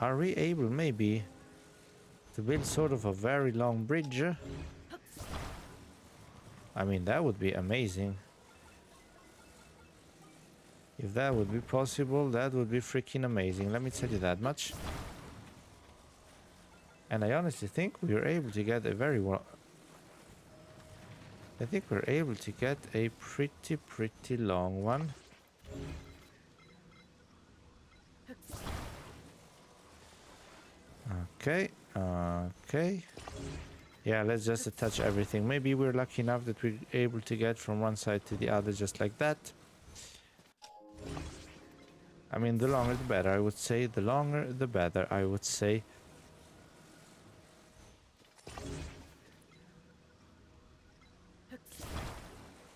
are we able maybe to build sort of a very long bridge? I mean, that would be amazing. If that would be possible, that would be freaking amazing. Let me tell you that much. And I honestly think we were able to get a very well... I think we're able to get a pretty long one. Okay, okay. Yeah, let's just attach everything. Maybe we're lucky enough that we're able to get from one side to the other just like that. I mean, the longer the better, I would say. The longer the better, I would say.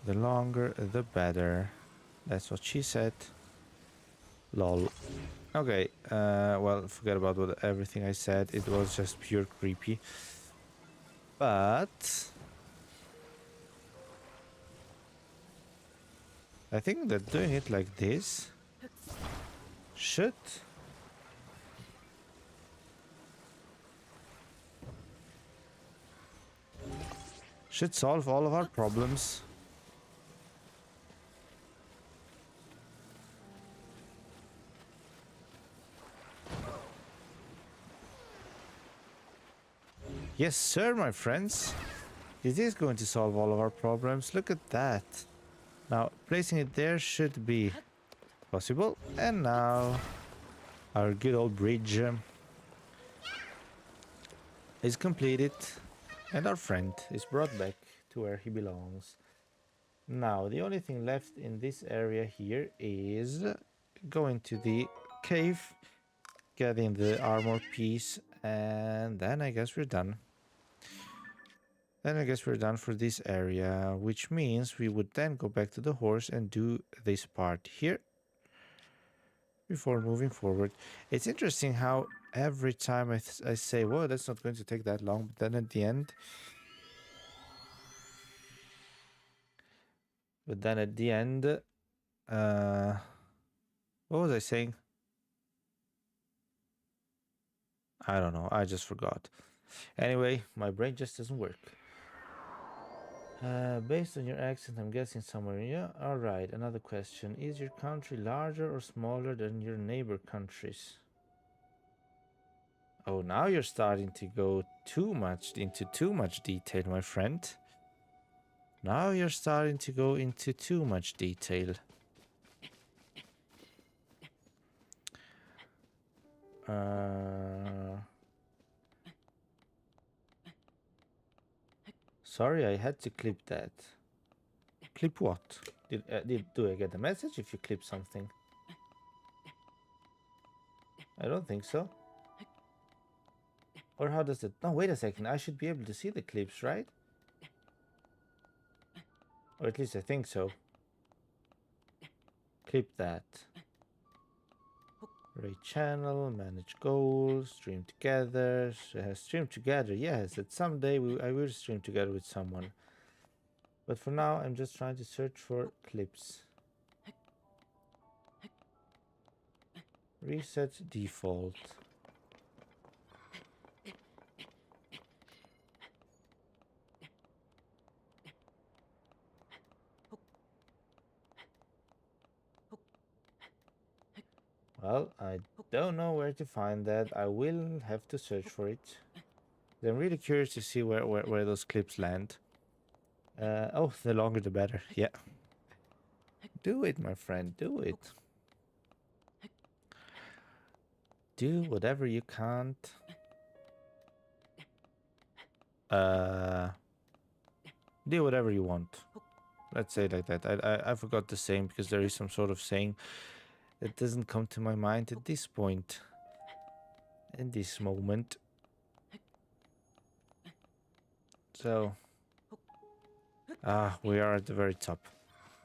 The longer the better. That's what she said. Lol. Okay, well, forget about everything I said. It was just pure creepy. But... I think that doing it like this should solve all of our problems. Yes, sir, my friends. It is going to solve all of our problems. Look at that. Now, placing it there should be possible. And now, our good old bridge is completed. And our friend is brought back to where he belongs. Now, the only thing left in this area here is going to the cave, getting the armor piece, and then I guess we're done. Then I guess we're done for this area, which means we would then go back to the horse and do this part here before moving forward. It's interesting how every time I say, well, that's not going to take that long, but then at the end, what was I saying? I don't know. I just forgot. Anyway, my brain just doesn't work. Based on your accent, I'm guessing somewhere. Yeah, all right. Another question: is your country larger or smaller than your neighbor countries? Oh, now you're starting to go into too much detail, my friend. Now you're starting to go into too much detail. Sorry, I had to clip that. Clip what? Do I get a message if you clip something? I don't think so. Or how does it? No, wait a second. I should be able to see the clips, right? Or at least I think so. Clip that. Rate channel, manage goals, stream together. Stream together, yes. That someday I will stream together with someone. But for now, I'm just trying to search for clips. Reset default. Well, I don't know where to find that. I will have to search for it. I'm really curious to see where those clips land. Oh, the longer the better. Yeah. Do it, my friend. Do it. Do whatever you can't. Do whatever you want. Let's say it like that. I forgot the saying because there is some sort of saying that doesn't come to my mind at this point. In this moment. So. We are at the very top.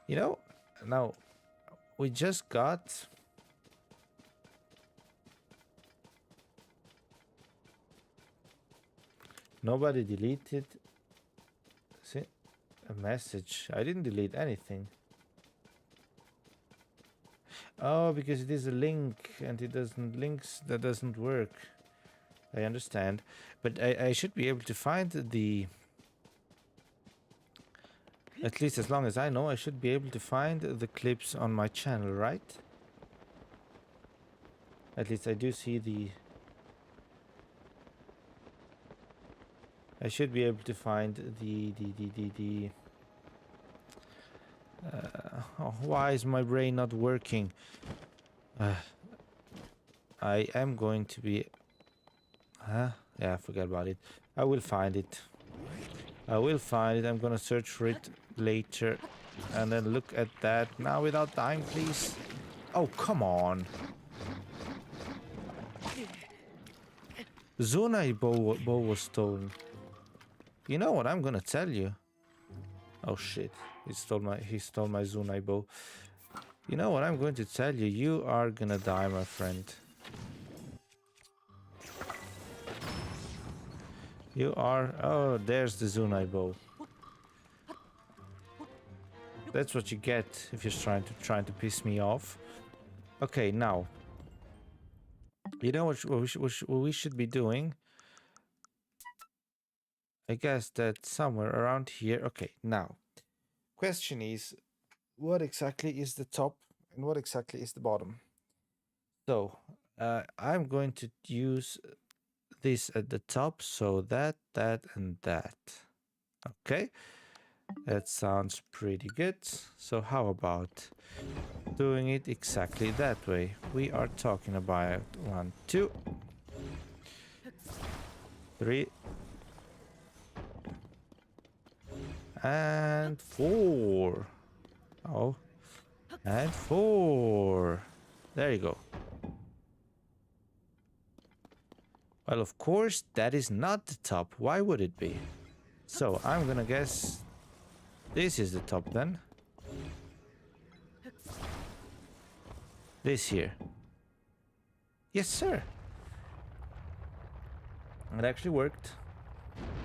You know, now we just got. Nobody deleted. See, a message. I didn't delete anything. Oh, because it is a link and it doesn't links that doesn't work. I understand, but I should be able to find the. At least as long as I know, I should be able to find the clips on my channel, right? At least I do see the. I should be able to find the. Oh, why is my brain not working? I am going to be. Huh? Yeah, forget about it. I will find it. I will find it. I'm gonna search for it later. And then look at that. Now without dying, please. Oh, come on. Zunai bow was stolen. You know what I'm gonna tell you? Oh shit. He stole my Zunai bow. You know what I'm going to tell you? You are gonna die, my friend. You are. Oh, there's the Zunai bow. That's what you get if you're trying to piss me off. Okay, now. You know what we should be doing? I guess that somewhere around here. Okay, now. Question is, what exactly is the top and what exactly is the bottom? So, I'm going to use this at the top, so that, and that. Okay, that sounds pretty good. So how about doing it exactly that way? We are talking about 1, 2, 3, and 4. Oh, and 4. There you go. Well, of course, that is not the top. Why would it be? So I'm gonna guess this is the top then. This here. Yes, sir. It actually worked.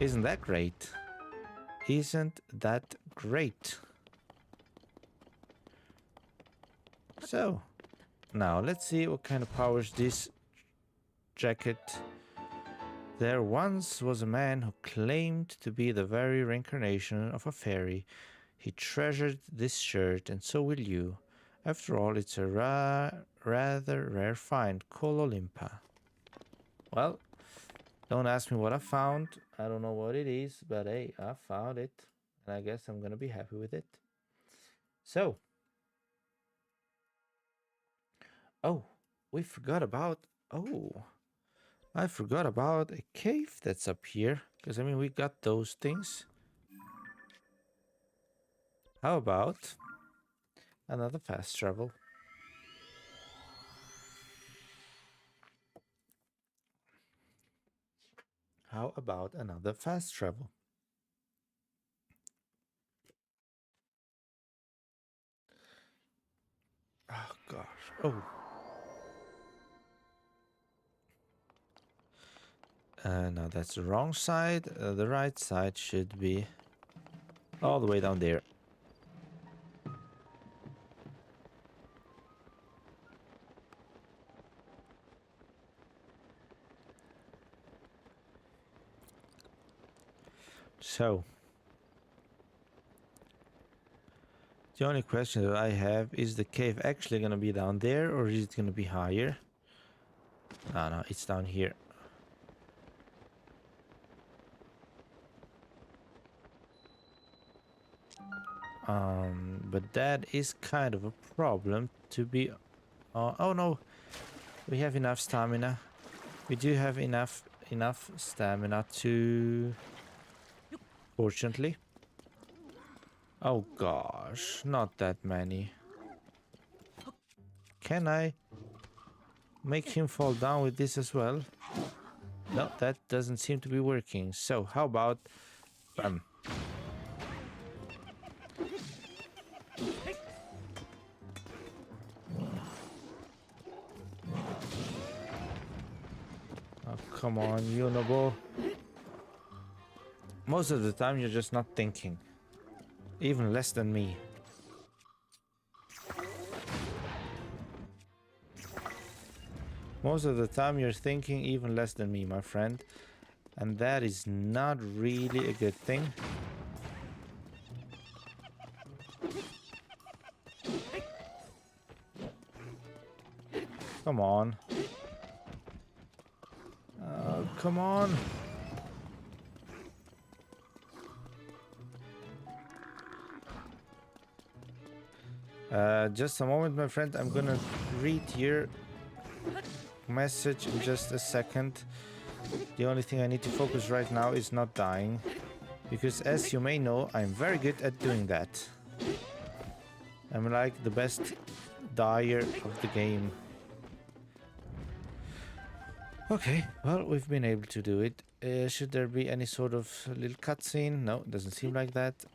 Isn't that great? Isn't that great? So, now let's see what kind of powers this jacket. There once was a man who claimed to be the very reincarnation of a fairy. He treasured this shirt, and so will you. After all, it's a rather rare find. Call Olympa. Well, don't ask me what I found. I don't know what it is, but hey, I found it. And I guess I'm gonna be happy with it. So. Oh, we forgot about... Oh, I forgot about a cave that's up here. Because, I mean, we got those things. How about another fast travel? How about another fast travel? Oh, gosh. Oh. No, that's the wrong side. The right side should be all the way down there. So, the only question that I have is the cave actually going to be down there or is it going to be higher? No, it's down here. But that is kind of a problem to be... oh no, we have enough stamina. We do have enough stamina to... Fortunately. Oh gosh, not that many. Can I make him fall down with this as well? No, that doesn't seem to be working. So how about... Oh, come on, Yunobo. Most of the time you're just not thinking. Even less than me. Most of the time you're thinking even less than me, my friend. And that is not really a good thing. Come on. Come on. Just a moment, my friend. I'm gonna read your message in just a second. The only thing I need to focus right now is not dying. Because as you may know, I'm very good at doing that. I'm like the best dyer of the game. Okay, well, we've been able to do it. Should there be any sort of little cutscene? No, doesn't seem like that.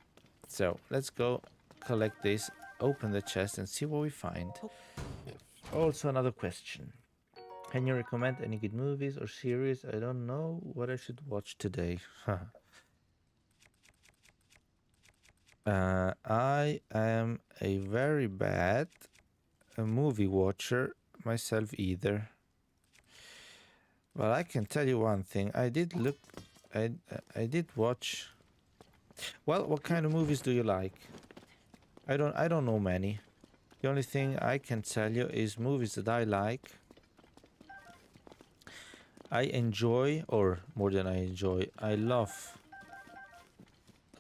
So, let's go collect this, open the chest and see what we find. Also, another question. Can you recommend any good movies or series? I don't know what I should watch today. I am a very bad movie watcher myself either. Well, I can tell you one thing. I did watch. Well, what kind of movies do you like? I don't know many. The only thing I can tell you is movies that I like. I enjoy, or more than I enjoy, I love.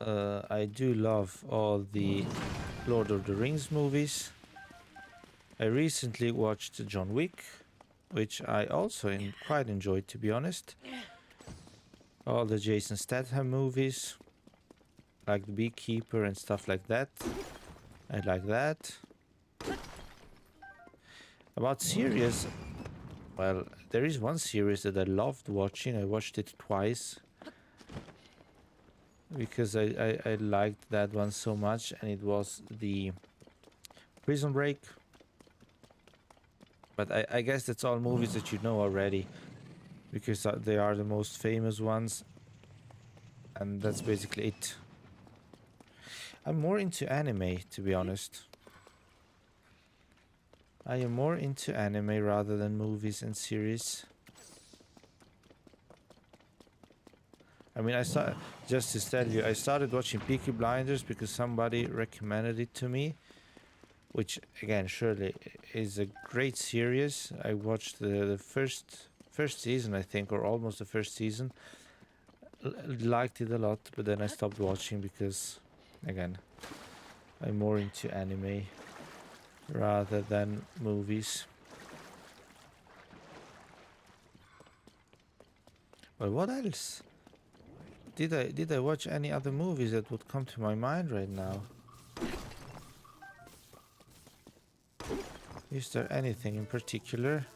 I do love all the Lord of the Rings movies. I recently watched John Wick, which I also quite enjoyed, to be honest. All the Jason Statham movies, like The Beekeeper and stuff like that. I like that. About series, well, there is one series that I loved watching. I watched it twice because I liked that one so much, and it was the Prison Break. But I guess that's all movies that you know already, because they are the most famous ones, and that's basically it. I'm more into anime, to be honest. I am more into anime rather than movies and series. I mean, just to tell you, I started watching Peaky Blinders because somebody recommended it to me, which again, surely is a great series. I watched the first season, I think, or almost the first season. Liked it a lot, but then I stopped watching because, again, I'm more into anime rather than movies. Well, what else? Did I watch any other movies that would come to my mind right now? Is there anything in particular?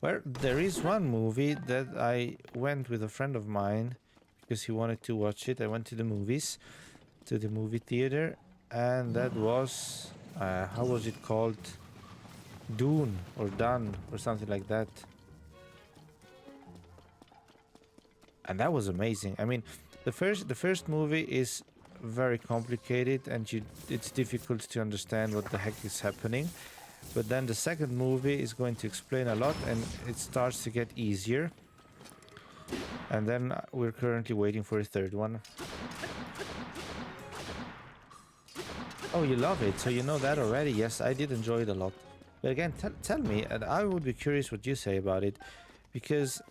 Well, there is one movie that I went with a friend of mine because he wanted to watch it. I went to the movies, to the movie theater, and that was how was it called? Dune or Done or something like that. And that was amazing. I mean, the first movie is very complicated and it's difficult to understand what the heck is happening. But then the second movie is going to explain a lot and it starts to get easier. And then we're currently waiting for a third one. Oh, you love it, so you know that already. Yes, I did enjoy it a lot. But again, tell me, and I would be curious what you say about it, because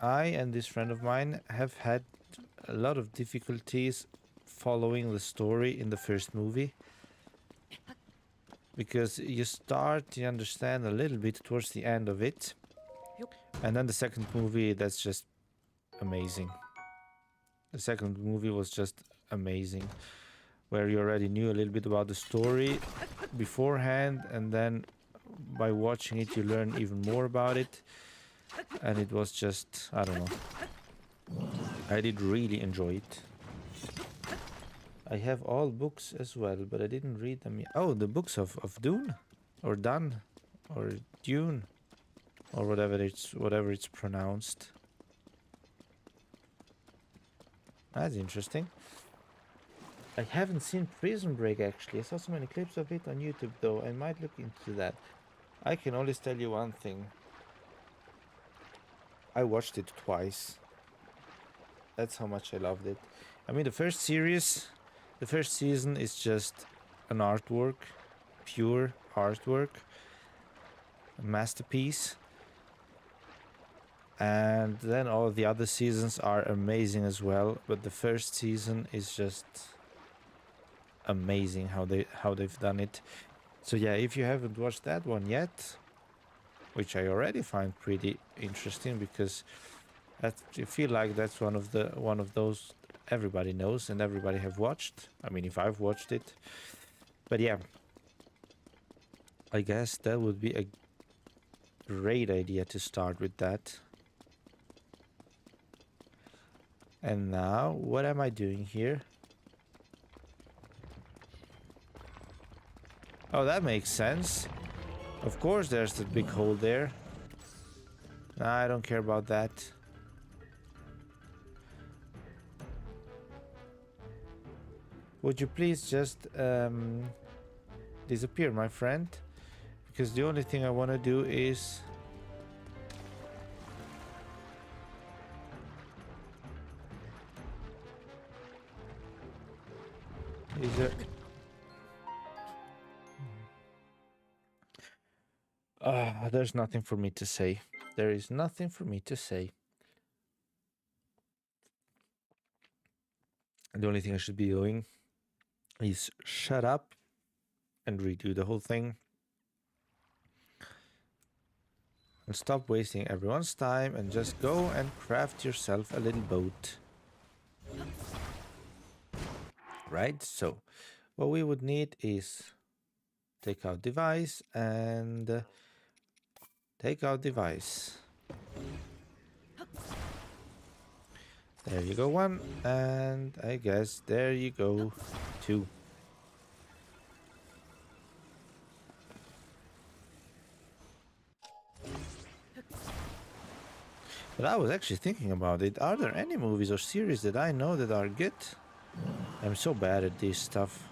I and this friend of mine have had a lot of difficulties following the story in the first movie. Because you start to understand a little bit towards the end of it. And then the second movie, that's just amazing. The second movie was just amazing. Where you already knew a little bit about the story beforehand, and then by watching it you learn even more about it. And it was just, I don't know. I did really enjoy it. I have all books as well, but I didn't read them yet. Oh, the books of Dune? Or Dun? Or Dune? Or whatever it's pronounced. That's interesting. I haven't seen Prison Break actually. I saw so many clips of it on YouTube though. I might look into that. I can always tell you one thing. I watched it twice. That's how much I loved it. I mean, the first season is just an artwork, pure artwork, a masterpiece. And then all the other seasons are amazing as well, but the first season is just amazing how they've done it. So yeah, if you haven't watched that one yet, which I already find pretty interesting because I feel like that's one of those everybody knows and everybody have watched. I mean, if I've watched it. But yeah, I guess that would be a great idea to start with that. And now, what am I doing here? Oh, that makes sense. Of course there's that big hole there. Nah, I don't care about that. Would you please just disappear, my friend? Because the only thing I want to do is... Is there... There's nothing for me to say. There is nothing for me to say. The only thing I should be doing is shut up and redo the whole thing. And stop wasting everyone's time and just go and craft yourself a little boat. Right? So, what we would need is take out device and take out device. There you go, one, and I guess there you go, two. But I was actually thinking about it. Are there any movies or series that I know that are good? I'm so bad at this stuff.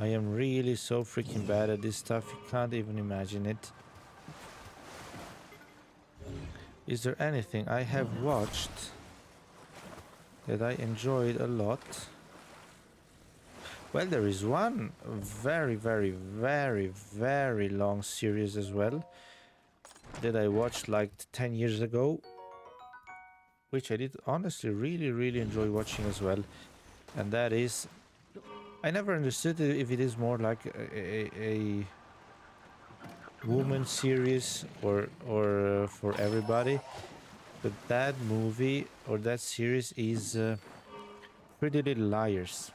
I am really so freaking bad at this stuff, you can't even imagine it. Is there anything I have watched that I enjoyed a lot? Well, there is one very, very, very, very long series as well that I watched like 10 years ago, which I did honestly really, really enjoy watching as well. And that is, I never understood if it is more like a woman series or for everybody, but that movie or that series is Pretty Little Liars.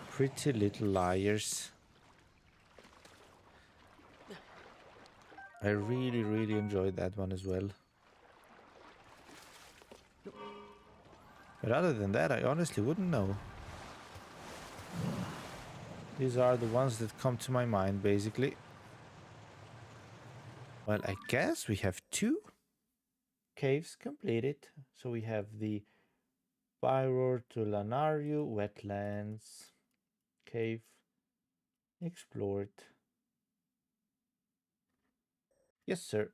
Pretty Little Liars. I really, really enjoyed that one as well. But other than that, I honestly wouldn't know. These are the ones that come to my mind, basically. Well, I guess we have 2 caves completed. So we have the Byror to Lanariu wetlands cave explored. Yes, sir.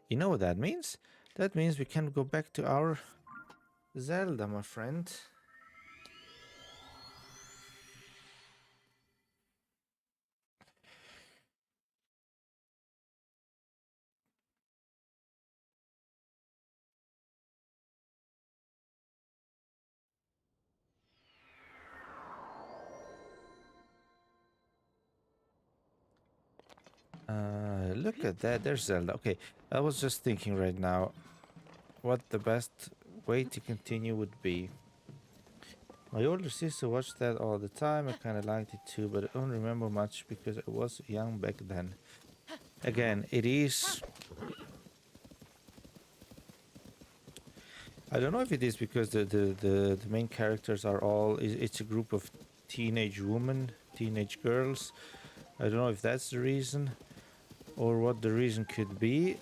You know what that means? That means we can go back to our Zelda, my friend. Look at that, there's Zelda. Okay, I was just thinking right now what the best way to continue would be. My older sister watched that all the time. I kind of liked it too, but I don't remember much because I was young back then. Again, it is... I don't know if it is because the main characters are all... It's a group of teenage women, teenage girls. I don't know if that's the reason or what the reason could be,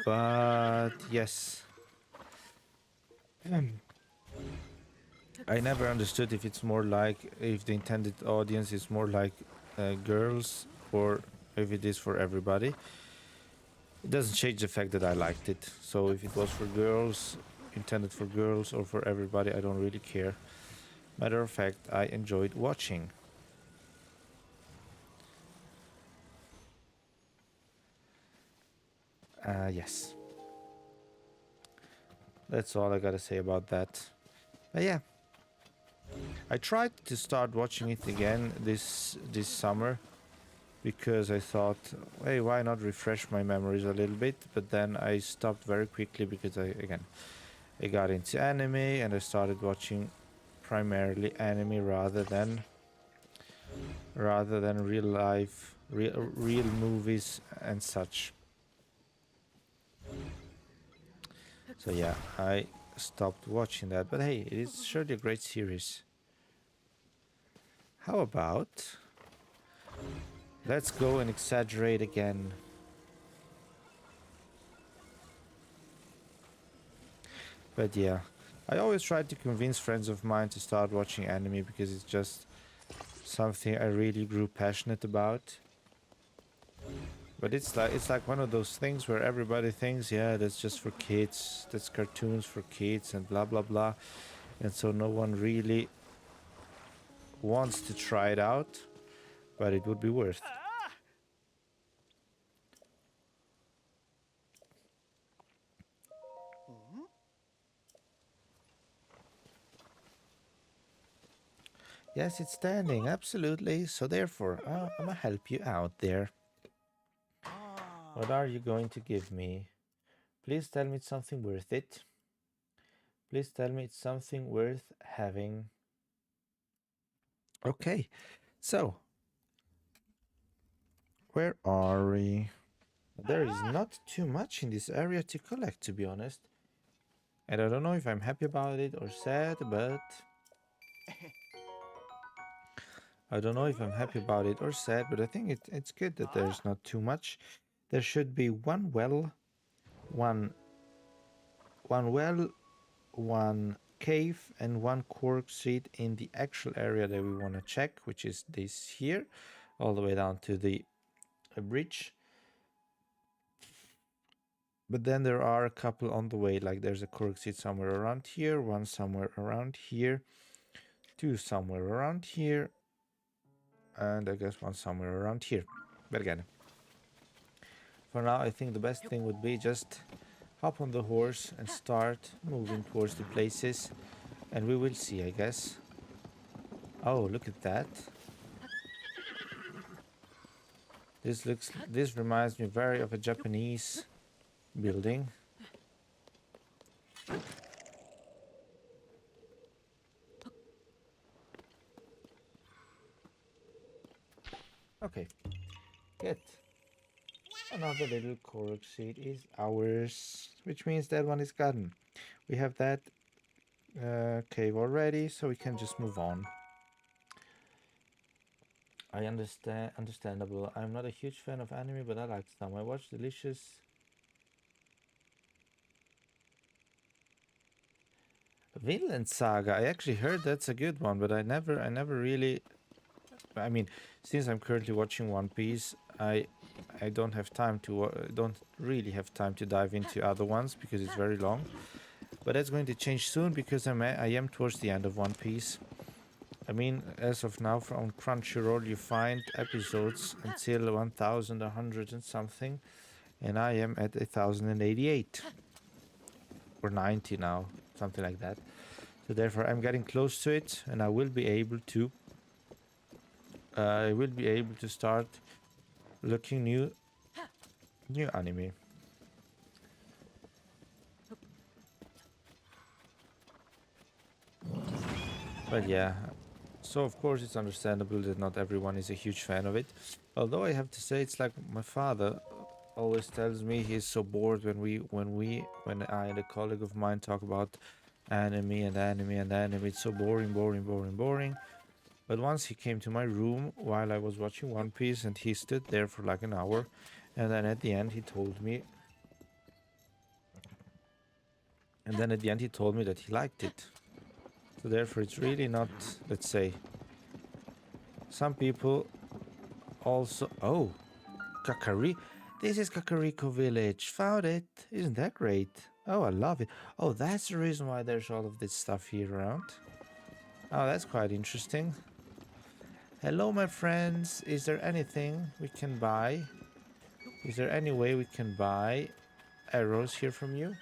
but yes. I never understood if it's more like, if the intended audience is more like girls or if it is for everybody. It doesn't change the fact that I liked it. So if it was for girls, intended for girls or for everybody, I don't really care. Matter of fact, I enjoyed watching. Yes. That's all I gotta say about that. But yeah. I tried to start watching it again this summer because I thought, hey, why not refresh my memories a little bit? But then I stopped very quickly because I got into anime and I started watching primarily anime rather than real life, real movies and such. So yeah, I stopped watching that. But hey, it is surely a great series. How about let's go and exaggerate again. But yeah, I always try to convince friends of mine to start watching anime because it's just something I really grew passionate about. But it's like one of those things where everybody thinks, yeah, that's just for kids, that's cartoons for kids and blah blah blah. And so no one really wants to try it out, but it would be worth. Yes, it's standing, absolutely. So therefore, I'm gonna help you out there. What are you going to give me? Please tell me it's something worth it. Please tell me it's something worth having. Okay, so where are we? There is not too much in this area to collect, to be honest. And I don't know if I'm happy about it or sad, but I don't know if I'm happy about it or sad, but I think it's good that there's not too much. There should be one well, one well, one cave, and one cork seed in the actual area that we want to check, which is this here, all the way down to the bridge. But then there are a couple on the way, like there's a cork seed somewhere around here, one somewhere around here, two somewhere around here, and I guess one somewhere around here. But again, for now, I think the best thing would be just hop on the horse and start moving towards the places, and we will see, I guess. Oh, look at that. This reminds me very of a Japanese building. Okay, get another little cork seed is ours, which means that one is gotten. We have that cave already, so we can just move on. I understandable. I'm not a huge fan of anime, but I like some. I watch delicious. Vinland Saga. I actually heard that's a good one, but I never really. I mean, since I'm currently watching One Piece, I don't have time to don't really have time to dive into other ones because it's very long. But that's going to change soon because I am towards the end of One Piece. I mean, as of now, from Crunchyroll, you find episodes until 1,100 and something, and I am at 1,088 or 90 now, something like that. So therefore, I'm getting close to it, and I will be able to. I will be able to start looking new anime. But yeah, so of course it's understandable that not everyone is a huge fan of it. Although I have to say, it's like my father always tells me he's so bored when I and a colleague of mine talk about anime. It's so boring. But once he came to my room while I was watching One Piece, and he stood there for like an hour, and then at the end he told me. And then at the end he told me that he liked it. So therefore it's really not, let's say, some people also... Oh, Kakariko. This is Kakariko Village. Found it. Isn't that great? Oh, I love it. Oh, that's the reason why there's all of this stuff here around. Oh, that's quite interesting. Hello, my friends. Is there anything we can buy? Is there any way we can buy arrows here from you?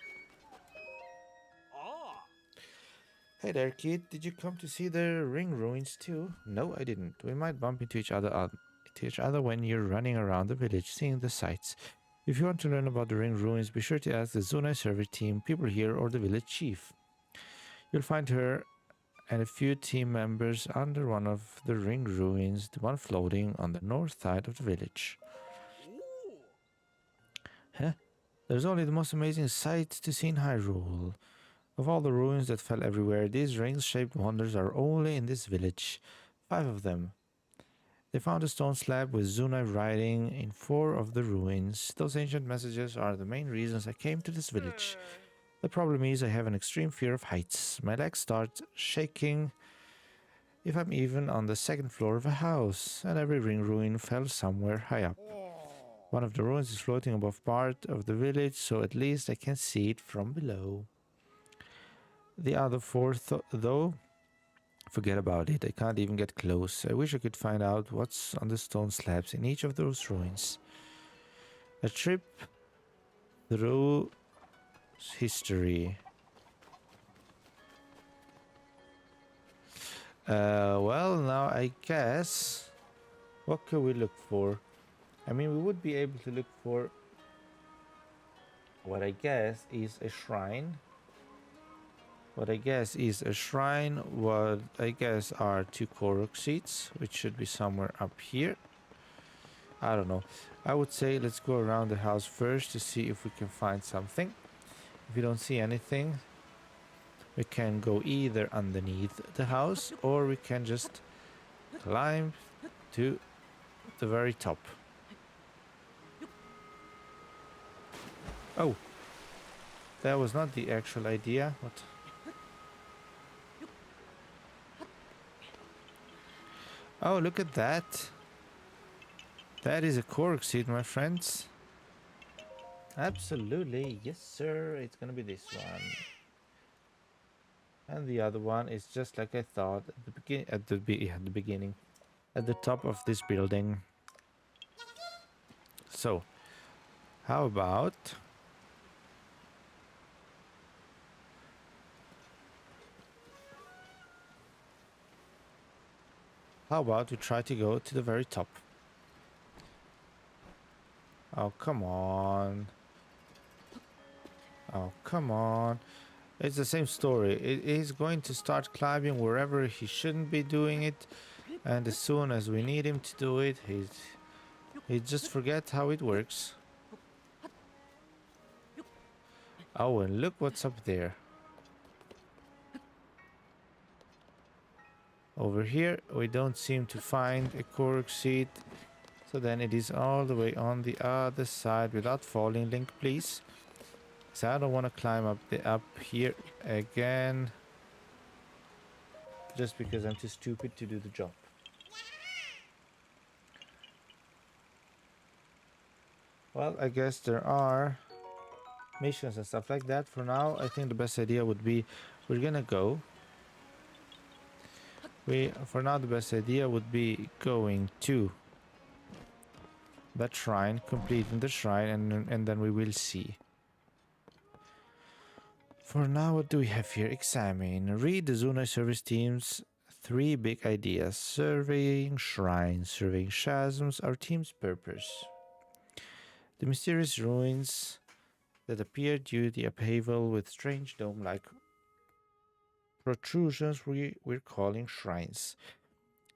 Hey there, kid. Did you come to see the ring ruins too? No, I didn't. We might bump into each other when you're running around the village, seeing the sights. If you want to learn about the ring ruins, be sure to ask the Zunai server team, people here, or the village chief. You'll find her and a few team members under one of the ring ruins, the one floating on the north side of the village. Huh? There's only the most amazing sights to see in Hyrule. Of all the ruins that fell everywhere, these ring-shaped wonders are only in this village. 5 of them. They found a stone slab with Zunai writing in 4 of the ruins. Those ancient messages are the main reasons I came to this village. The problem is I have an extreme fear of heights. My legs start shaking if I'm even on the 2nd floor of a house, and every ring ruin fell somewhere high up. One of the ruins is floating above part of the village, so at least I can see it from below. The other 4, though, Forget about it. I can't even get close. I wish I could find out what's on the stone slabs in each of those ruins. A trip through history. Well, now I guess... What can we look for? I mean, we would be able to look for... What I guess is a shrine. What I guess is a shrine. What I guess are 2 Korok seats, which should be somewhere up here. I don't know. I would say let's go around the house first to see if we can find something. If we don't see anything, we can go either underneath the house or we can just climb to the very top. Oh, that was not the actual idea. What? Oh, look at that. That is a Korok seed, my friends. Absolutely. Yes, sir. It's gonna be this one. And the other one is just like I thought at the beginning. At the top of this building. So, how about... How about we try to go to the very top? Oh, come on. Oh, come on. It's the same story. He's going to start climbing wherever he shouldn't be doing it. And as soon as we need him to do it, he just forgets how it works. Oh, and look what's up there. Over here, we don't seem to find a Korok seed. So then it is all the way on the other side without falling, Link, please. So I don't want to climb up here again. Just because I'm too stupid to do the job. Well, I guess there are missions and stuff like that. For now, I think the best idea would be we're gonna go. For now, the best idea would be going to that shrine, completing the shrine, and then we will see. For now, what do we have here? Examine. Read the Zunai service team's 3 big ideas. Surveying shrines, surveying chasms, our team's purpose. The mysterious ruins that appeared due to the upheaval with strange dome-like protrusions we're calling shrines.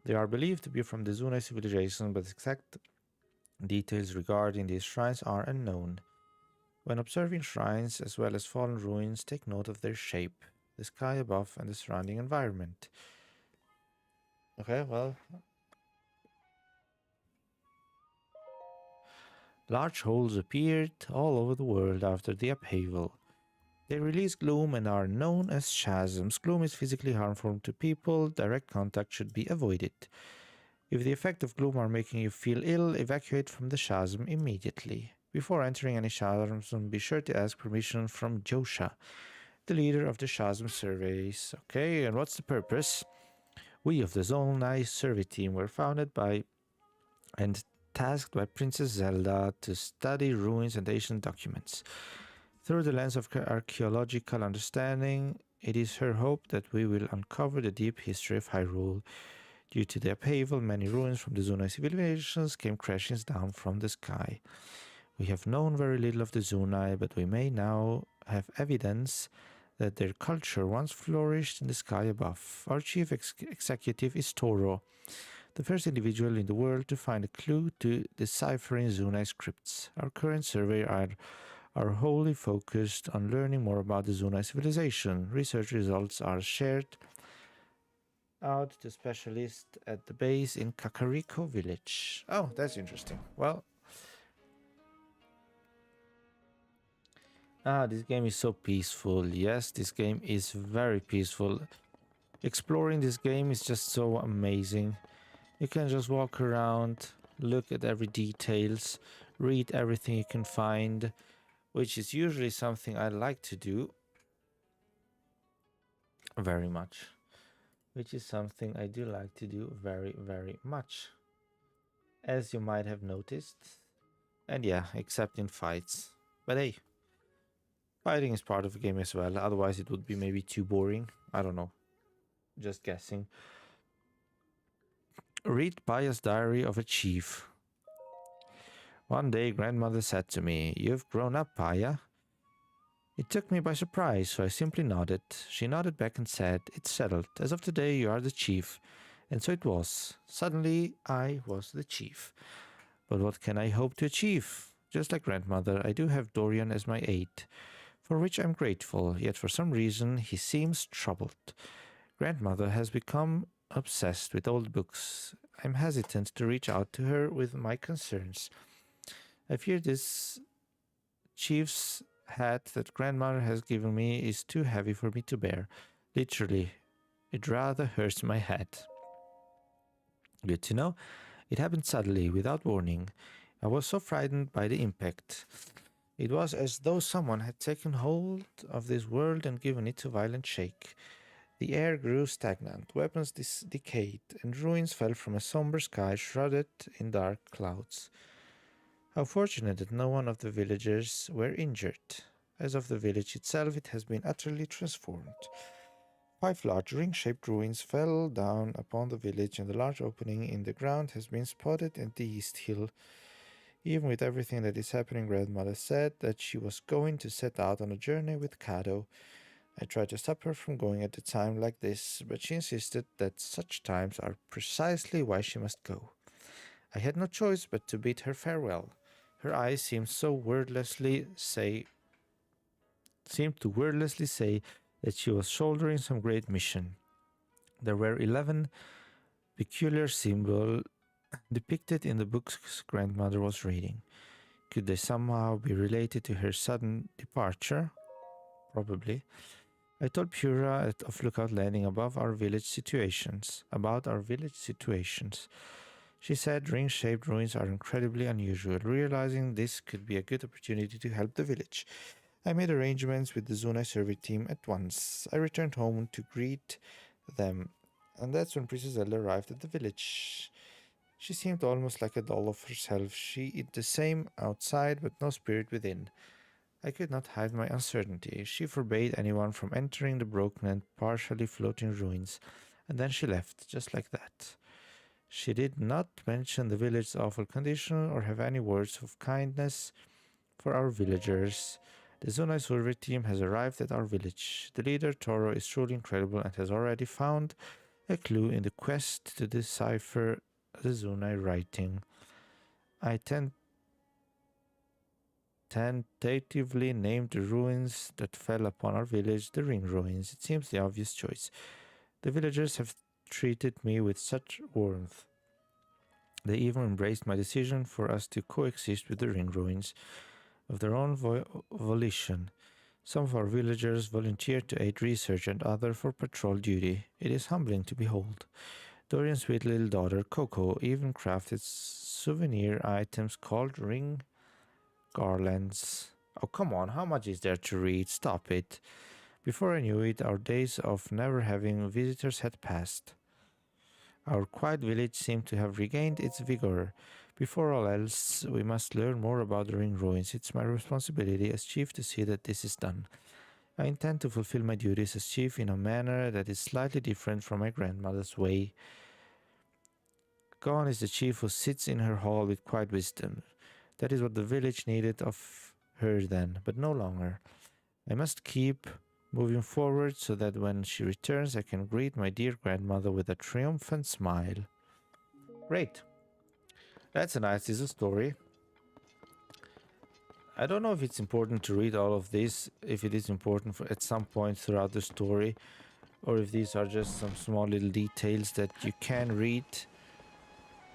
They are believed to be from the Zunai civilization, but exact details regarding these shrines are unknown. When observing shrines as well as fallen ruins, take note of their shape, the sky above, and the surrounding environment. Okay, well. Large holes appeared all over the world after the upheaval. They release gloom and are known as chasms. Gloom is physically harmful to people. Direct contact should be avoided. If the effect of gloom are making you feel ill, evacuate from the chasm immediately. Before entering any chasm, be sure to ask permission from Josha, the leader of the chasm surveys. Okay, and what's the purpose? We of the Zunai survey team were founded by and tasked by Princess Zelda to study ruins and ancient documents. Through the lens of archaeological understanding, it is her hope that we will uncover the deep history of Hyrule. Due to the upheaval, many ruins from the Zunai civilizations came crashing down from the sky. We have known very little of the Zunai, but we may now have evidence that their culture once flourished in the sky above. Our chief executive is Toro, the first individual in the world to find a clue to deciphering Zunai scripts. Our current survey are wholly focused on learning more about the Zunai civilization. Research results are shared out to specialists at the base in Kakariko village. Oh, that's interesting. Well, this game is so peaceful. Yes, this game is very peaceful. Exploring this game is just so amazing. You can just walk around, look at every details, read everything you can find, which is usually something I like to do very much. which is something I do like to do very, very much, as you might have noticed. And yeah, except in fights. But hey, fighting is part of the game as well, otherwise it would be maybe too boring. I don't know. Just guessing. Read Paya's Diary of a Chief. One day, grandmother said to me, "You've grown up, Paya." It took me by surprise, so I simply nodded. She nodded back and said, "It's settled. As of today, you are the chief." And so it was. Suddenly, I was the chief. But what can I hope to achieve? Just like grandmother, I do have Dorian as my aide, for which I'm grateful, yet for some reason he seems troubled. Grandmother has become obsessed with old books. I'm hesitant to reach out to her with my concerns. I fear this chief's hat that grandmother has given me is too heavy for me to bear. Literally, it rather hurts my head. Good to know. It happened suddenly, without warning. I was so frightened by the impact. It was as though someone had taken hold of this world and given it a violent shake. The air grew stagnant, weapons decayed, and ruins fell from a somber sky shrouded in dark clouds. How fortunate that no one of the villagers were injured. As of the village itself, it has been utterly transformed. 5 large ring-shaped ruins fell down upon the village, and a large opening in the ground has been spotted at the east hill. Even with everything that is happening, grandmother said that she was going to set out on a journey with Kado. I tried to stop her from going at a time like this, but she insisted that such times are precisely why she must go. I had no choice but to bid her farewell. Her eyes seemed to wordlessly say that she was shouldering some great mission. There were 11 peculiar symbols depicted in the books grandmother was reading. Could they somehow be related to her sudden departure? Probably. I told Pura of Lookout Landing about our village situations. She said ring-shaped ruins are incredibly unusual. Realizing this could be a good opportunity to help the village, I made arrangements with the Zunai survey team at once. I returned home to greet them, and that's when Princess Zelda arrived at the village. She seemed almost like a doll of herself. She is the same outside, but no spirit within. I could not hide my uncertainty. She forbade anyone from entering the broken and partially floating ruins, and then she left, just like that. She did not mention the village's awful condition or have any words of kindness for our villagers. The Zunai survey team has arrived at our village. The leader, Toro, is truly incredible and has already found a clue in the quest to decipher the Zunai writing. I tentatively named the ruins that fell upon our village the Ring Ruins. It seems the obvious choice. The villagers have treated me with such warmth. They even embraced my decision for us to coexist with the Ring Ruins of their own volition. Some of our villagers volunteered to aid research and others for patrol duty. It is humbling to behold. Dorian's sweet little daughter, Coco, even crafted souvenir items called ring garlands. Oh, come on, how much is there to read? Stop it. Before I knew it, our days of never having visitors had passed. Our quiet village seemed to have regained its vigor. Before all else, we must learn more about the Ring Ruins. It's my responsibility as chief to see that this is done. I intend to fulfill my duties as chief in a manner that is slightly different from my grandmother's way. Gone is the chief who sits in her hall with quiet wisdom. That is what the village needed of her then, but no longer. I must keep moving forward so that when she returns I can greet my dear grandmother with a triumphant smile. Great. That's a nice little story. I don't know if it's important to read all of this, if it is important at some point throughout the story, or if these are just some small little details that you can read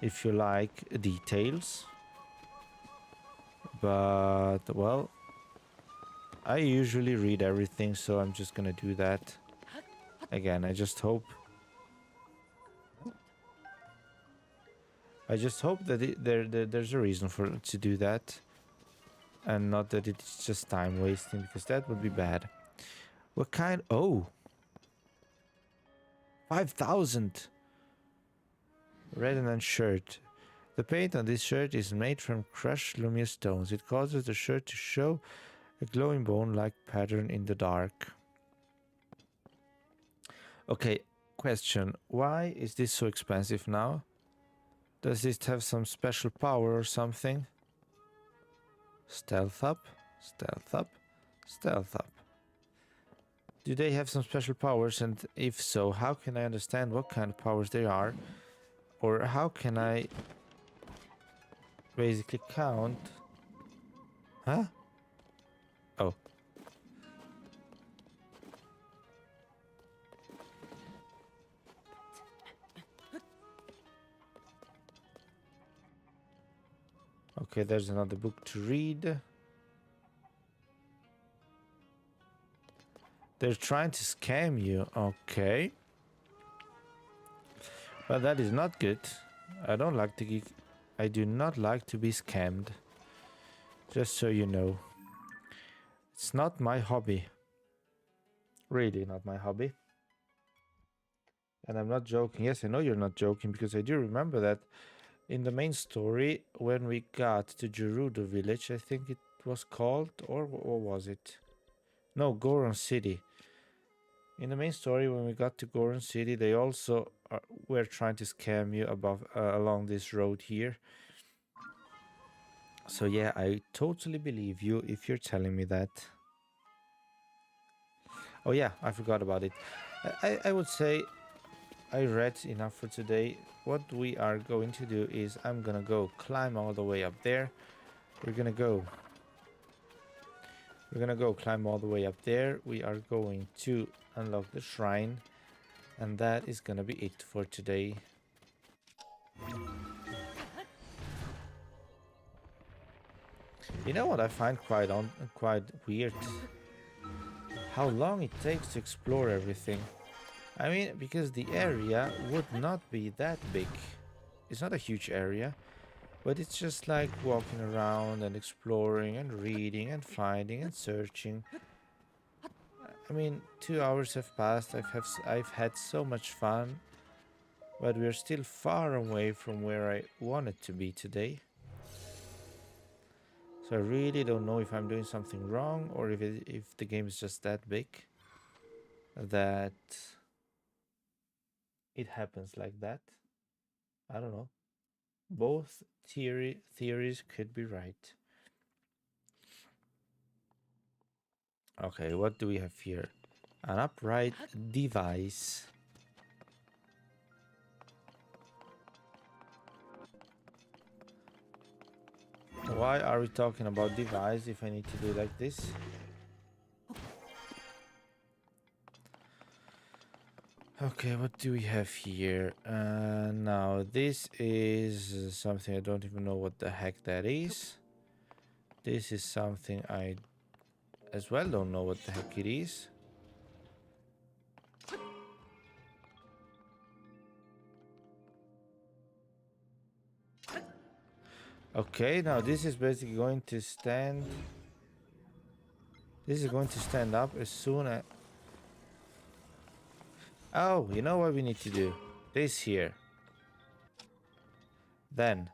if you like details. But, well, I usually read everything, so I'm just gonna do that. Again, I just hope that there's a reason to do that, and not that it's just time wasting, because that would be bad. What kind? Oh, 5,000! Redden shirt. The paint on this shirt is made from crushed Lumia stones. It causes the shirt to show a glowing bone-like pattern in the dark. Okay, question. Why is this so expensive now? Does it have some special power or something? Stealth up, stealth up, stealth up. Do they have some special powers, and if so, how can I understand what kind of powers they are? Or how can I basically count? Huh? Oh. Okay, there's another book to read. They're trying to scam you. Okay. Well, that is not good. I don't like to get... I do not like to be scammed. Just so you know. It's not my hobby. Really not my hobby. And I'm not joking. Yes, I know you're not joking, because I do remember that in the main story, when we got to Gerudo village, I think it was called, or what was it? No, Goron City. In the main story, when we got to Goron City, they also were trying to scam you along this road here. So yeah, I totally believe you if you're telling me that. Oh yeah, I forgot about it. I would say I read enough for today. What we are going to do is I'm gonna go climb all the way up there. We're gonna go climb all the way up there. We are going to unlock the shrine, and that is gonna be it for today. You know what I find quite weird? How long it takes to explore everything. I mean, because the area would not be that big. It's not a huge area, but it's just like walking around and exploring and reading and finding and searching. I mean, 2 hours have passed. I've had so much fun, but we're still far away from where I wanted to be today. So I really don't know if I'm doing something wrong, or if the game is just that big that it happens like that. I don't know. Both theories could be right. Okay, what do we have here? An upright device. Why are we talking about device if I need to do like this? Okay, what do we have here? Now, this is something I don't even know what the heck that is. This is something I as well don't know what the heck it is. Okay, now this is basically going to stand... This is going to stand up as soon as... Oh, you know what we need to do? This here. Then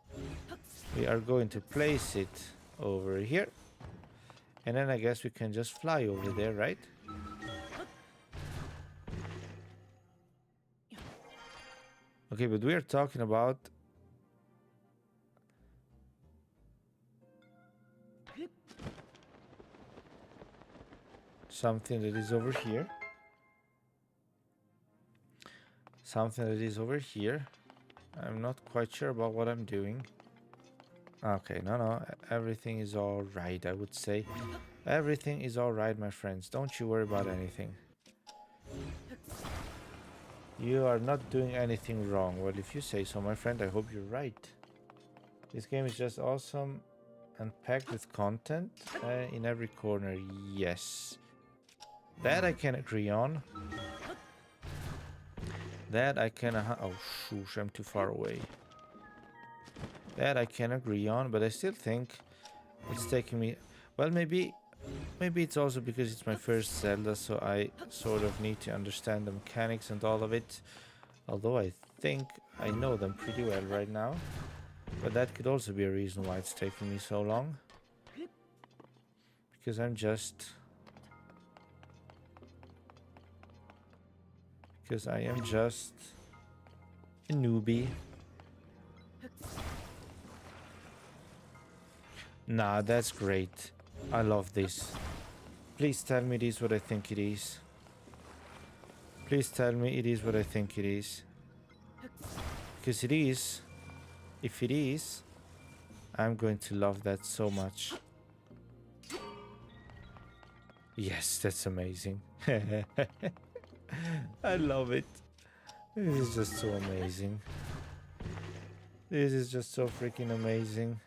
we are going to place it over here. And then I guess we can just fly over there, right? Okay, but we are talking about... something that is over here. Something that is over here. I'm not quite sure about what I'm doing. Okay, no, everything is all right, I would say. Everything is all right, my friends. Don't you worry about anything. You are not doing anything wrong. Well, if you say so, my friend, I hope you're right. This game is just awesome and packed with content in every corner. Yes. That I can agree on. That I can... oh, shoosh, I'm too far away. That I can agree on, but I still think it's taking me... Well, maybe it's also because it's my first Zelda, so I sort of need to understand the mechanics and all of it. Although I think I know them pretty well right now. But that could also be a reason why it's taking me so long. Because I'm just... Because I am just a newbie. Nah, that's great. I love this. Please tell me it is what I think it is. Please tell me it is what I think it is. Because it is. If it is, I'm going to love that so much. Yes, that's amazing. I love it. This is just so amazing. This is just so freaking amazing.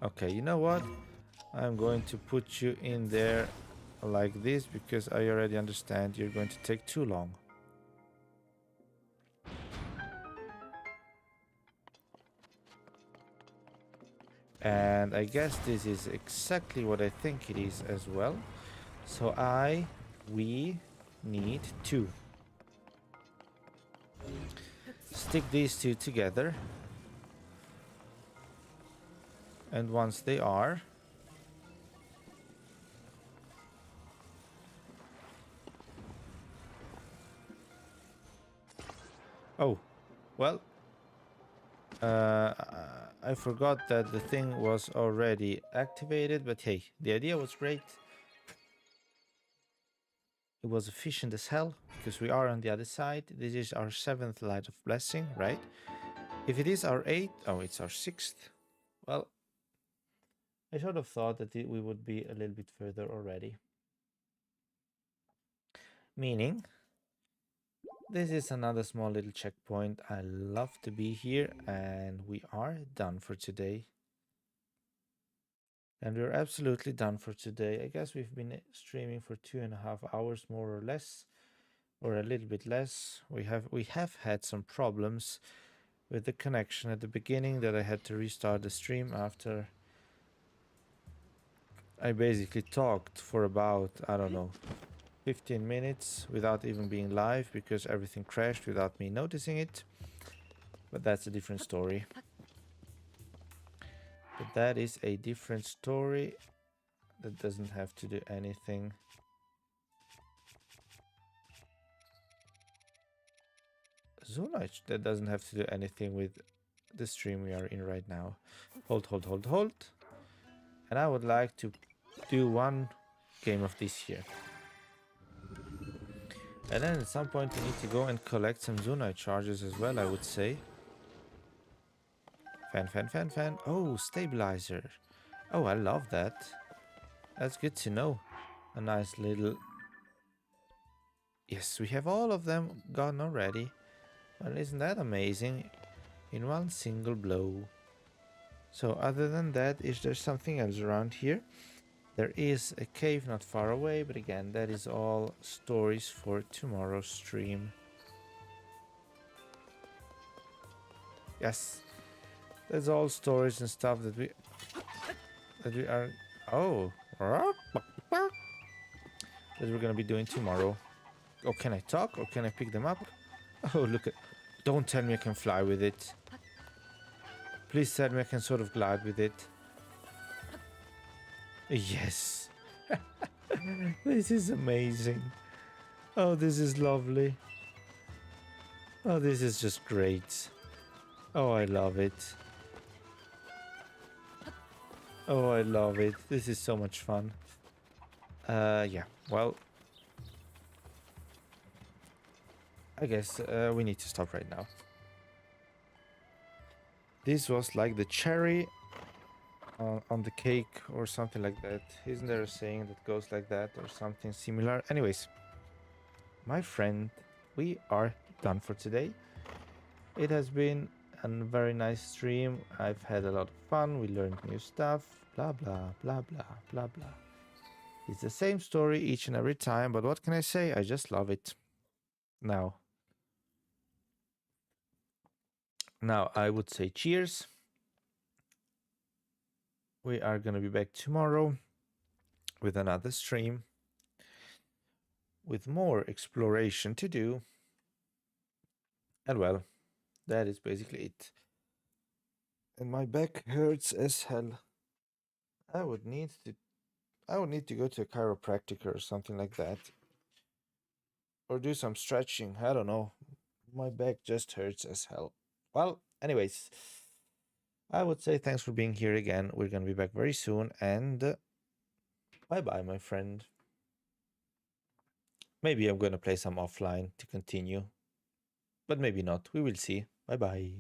Okay, you know what? I'm going to put you in there like this because I already understand you're going to take too long. And I guess this is exactly what I think it is as well. So we need to stick these two together. And once they are, oh, well, I forgot that the thing was already activated, but hey, the idea was great. It was efficient as hell, because we are on the other side. This is our 7th Light of Blessing, right? If it is our 8th, oh, it's our 6th. Well, I sort of thought that we would be a little bit further already. Meaning, this is another small little checkpoint. I love to be here, and we are done for today. And we're absolutely done for today. I guess we've been streaming for 2.5 hours, more or less, or a little bit less. We have had some problems with the connection at the beginning that I had to restart the stream after I basically talked for about, I don't know, 15 minutes without even being live because everything crashed without me noticing it. But that's a different story. But that is a different story that doesn't have to do anything. Zoonite, that doesn't have to do anything with the stream we are in right now. Hold. And I would like to do one game of this here. And then at some point we need to go and collect some Zoonite charges as well, I would say. Fan. Oh, stabilizer. Oh, I love that. That's good to know. A nice little... Yes, we have all of them gone already. Well, isn't that amazing? In one single blow. So other than that, is there something else around here? There is a cave not far away, but again, that is all stories for tomorrow's stream. Yes, that's all stories and stuff that we are... Oh, that we're gonna be doing tomorrow. Oh, can I talk or can I pick them up? Oh, look at... Don't tell me I can fly with it. Please tell me I can sort of glide with it. Yes. This is amazing. Oh, this is lovely. Oh, this is just great. Oh, I love it. Oh, I love it. This is so much fun. Yeah, well... I guess we need to stop right now. This was like the cherry on the cake or something like that. Isn't there a saying that goes like that or something similar? Anyways, my friend, we are done for today. It has been a very nice stream. I've had a lot of fun. We learned new stuff. Blah, blah, blah, blah, blah, blah. It's the same story each and every time, but what can I say? I just love it. Now, I would say cheers. We are going to be back tomorrow with another stream. with more exploration to do. And well, that is basically it. And my back hurts as hell. I would need to I would need to go to a chiropractic or something like that. Or do some stretching. I don't know. My back just hurts as hell. Well, anyways, I would say thanks for being here again. We're going to be back very soon. And bye bye, my friend. Maybe I'm going to play some offline to continue. But maybe not. We will see. Bye bye.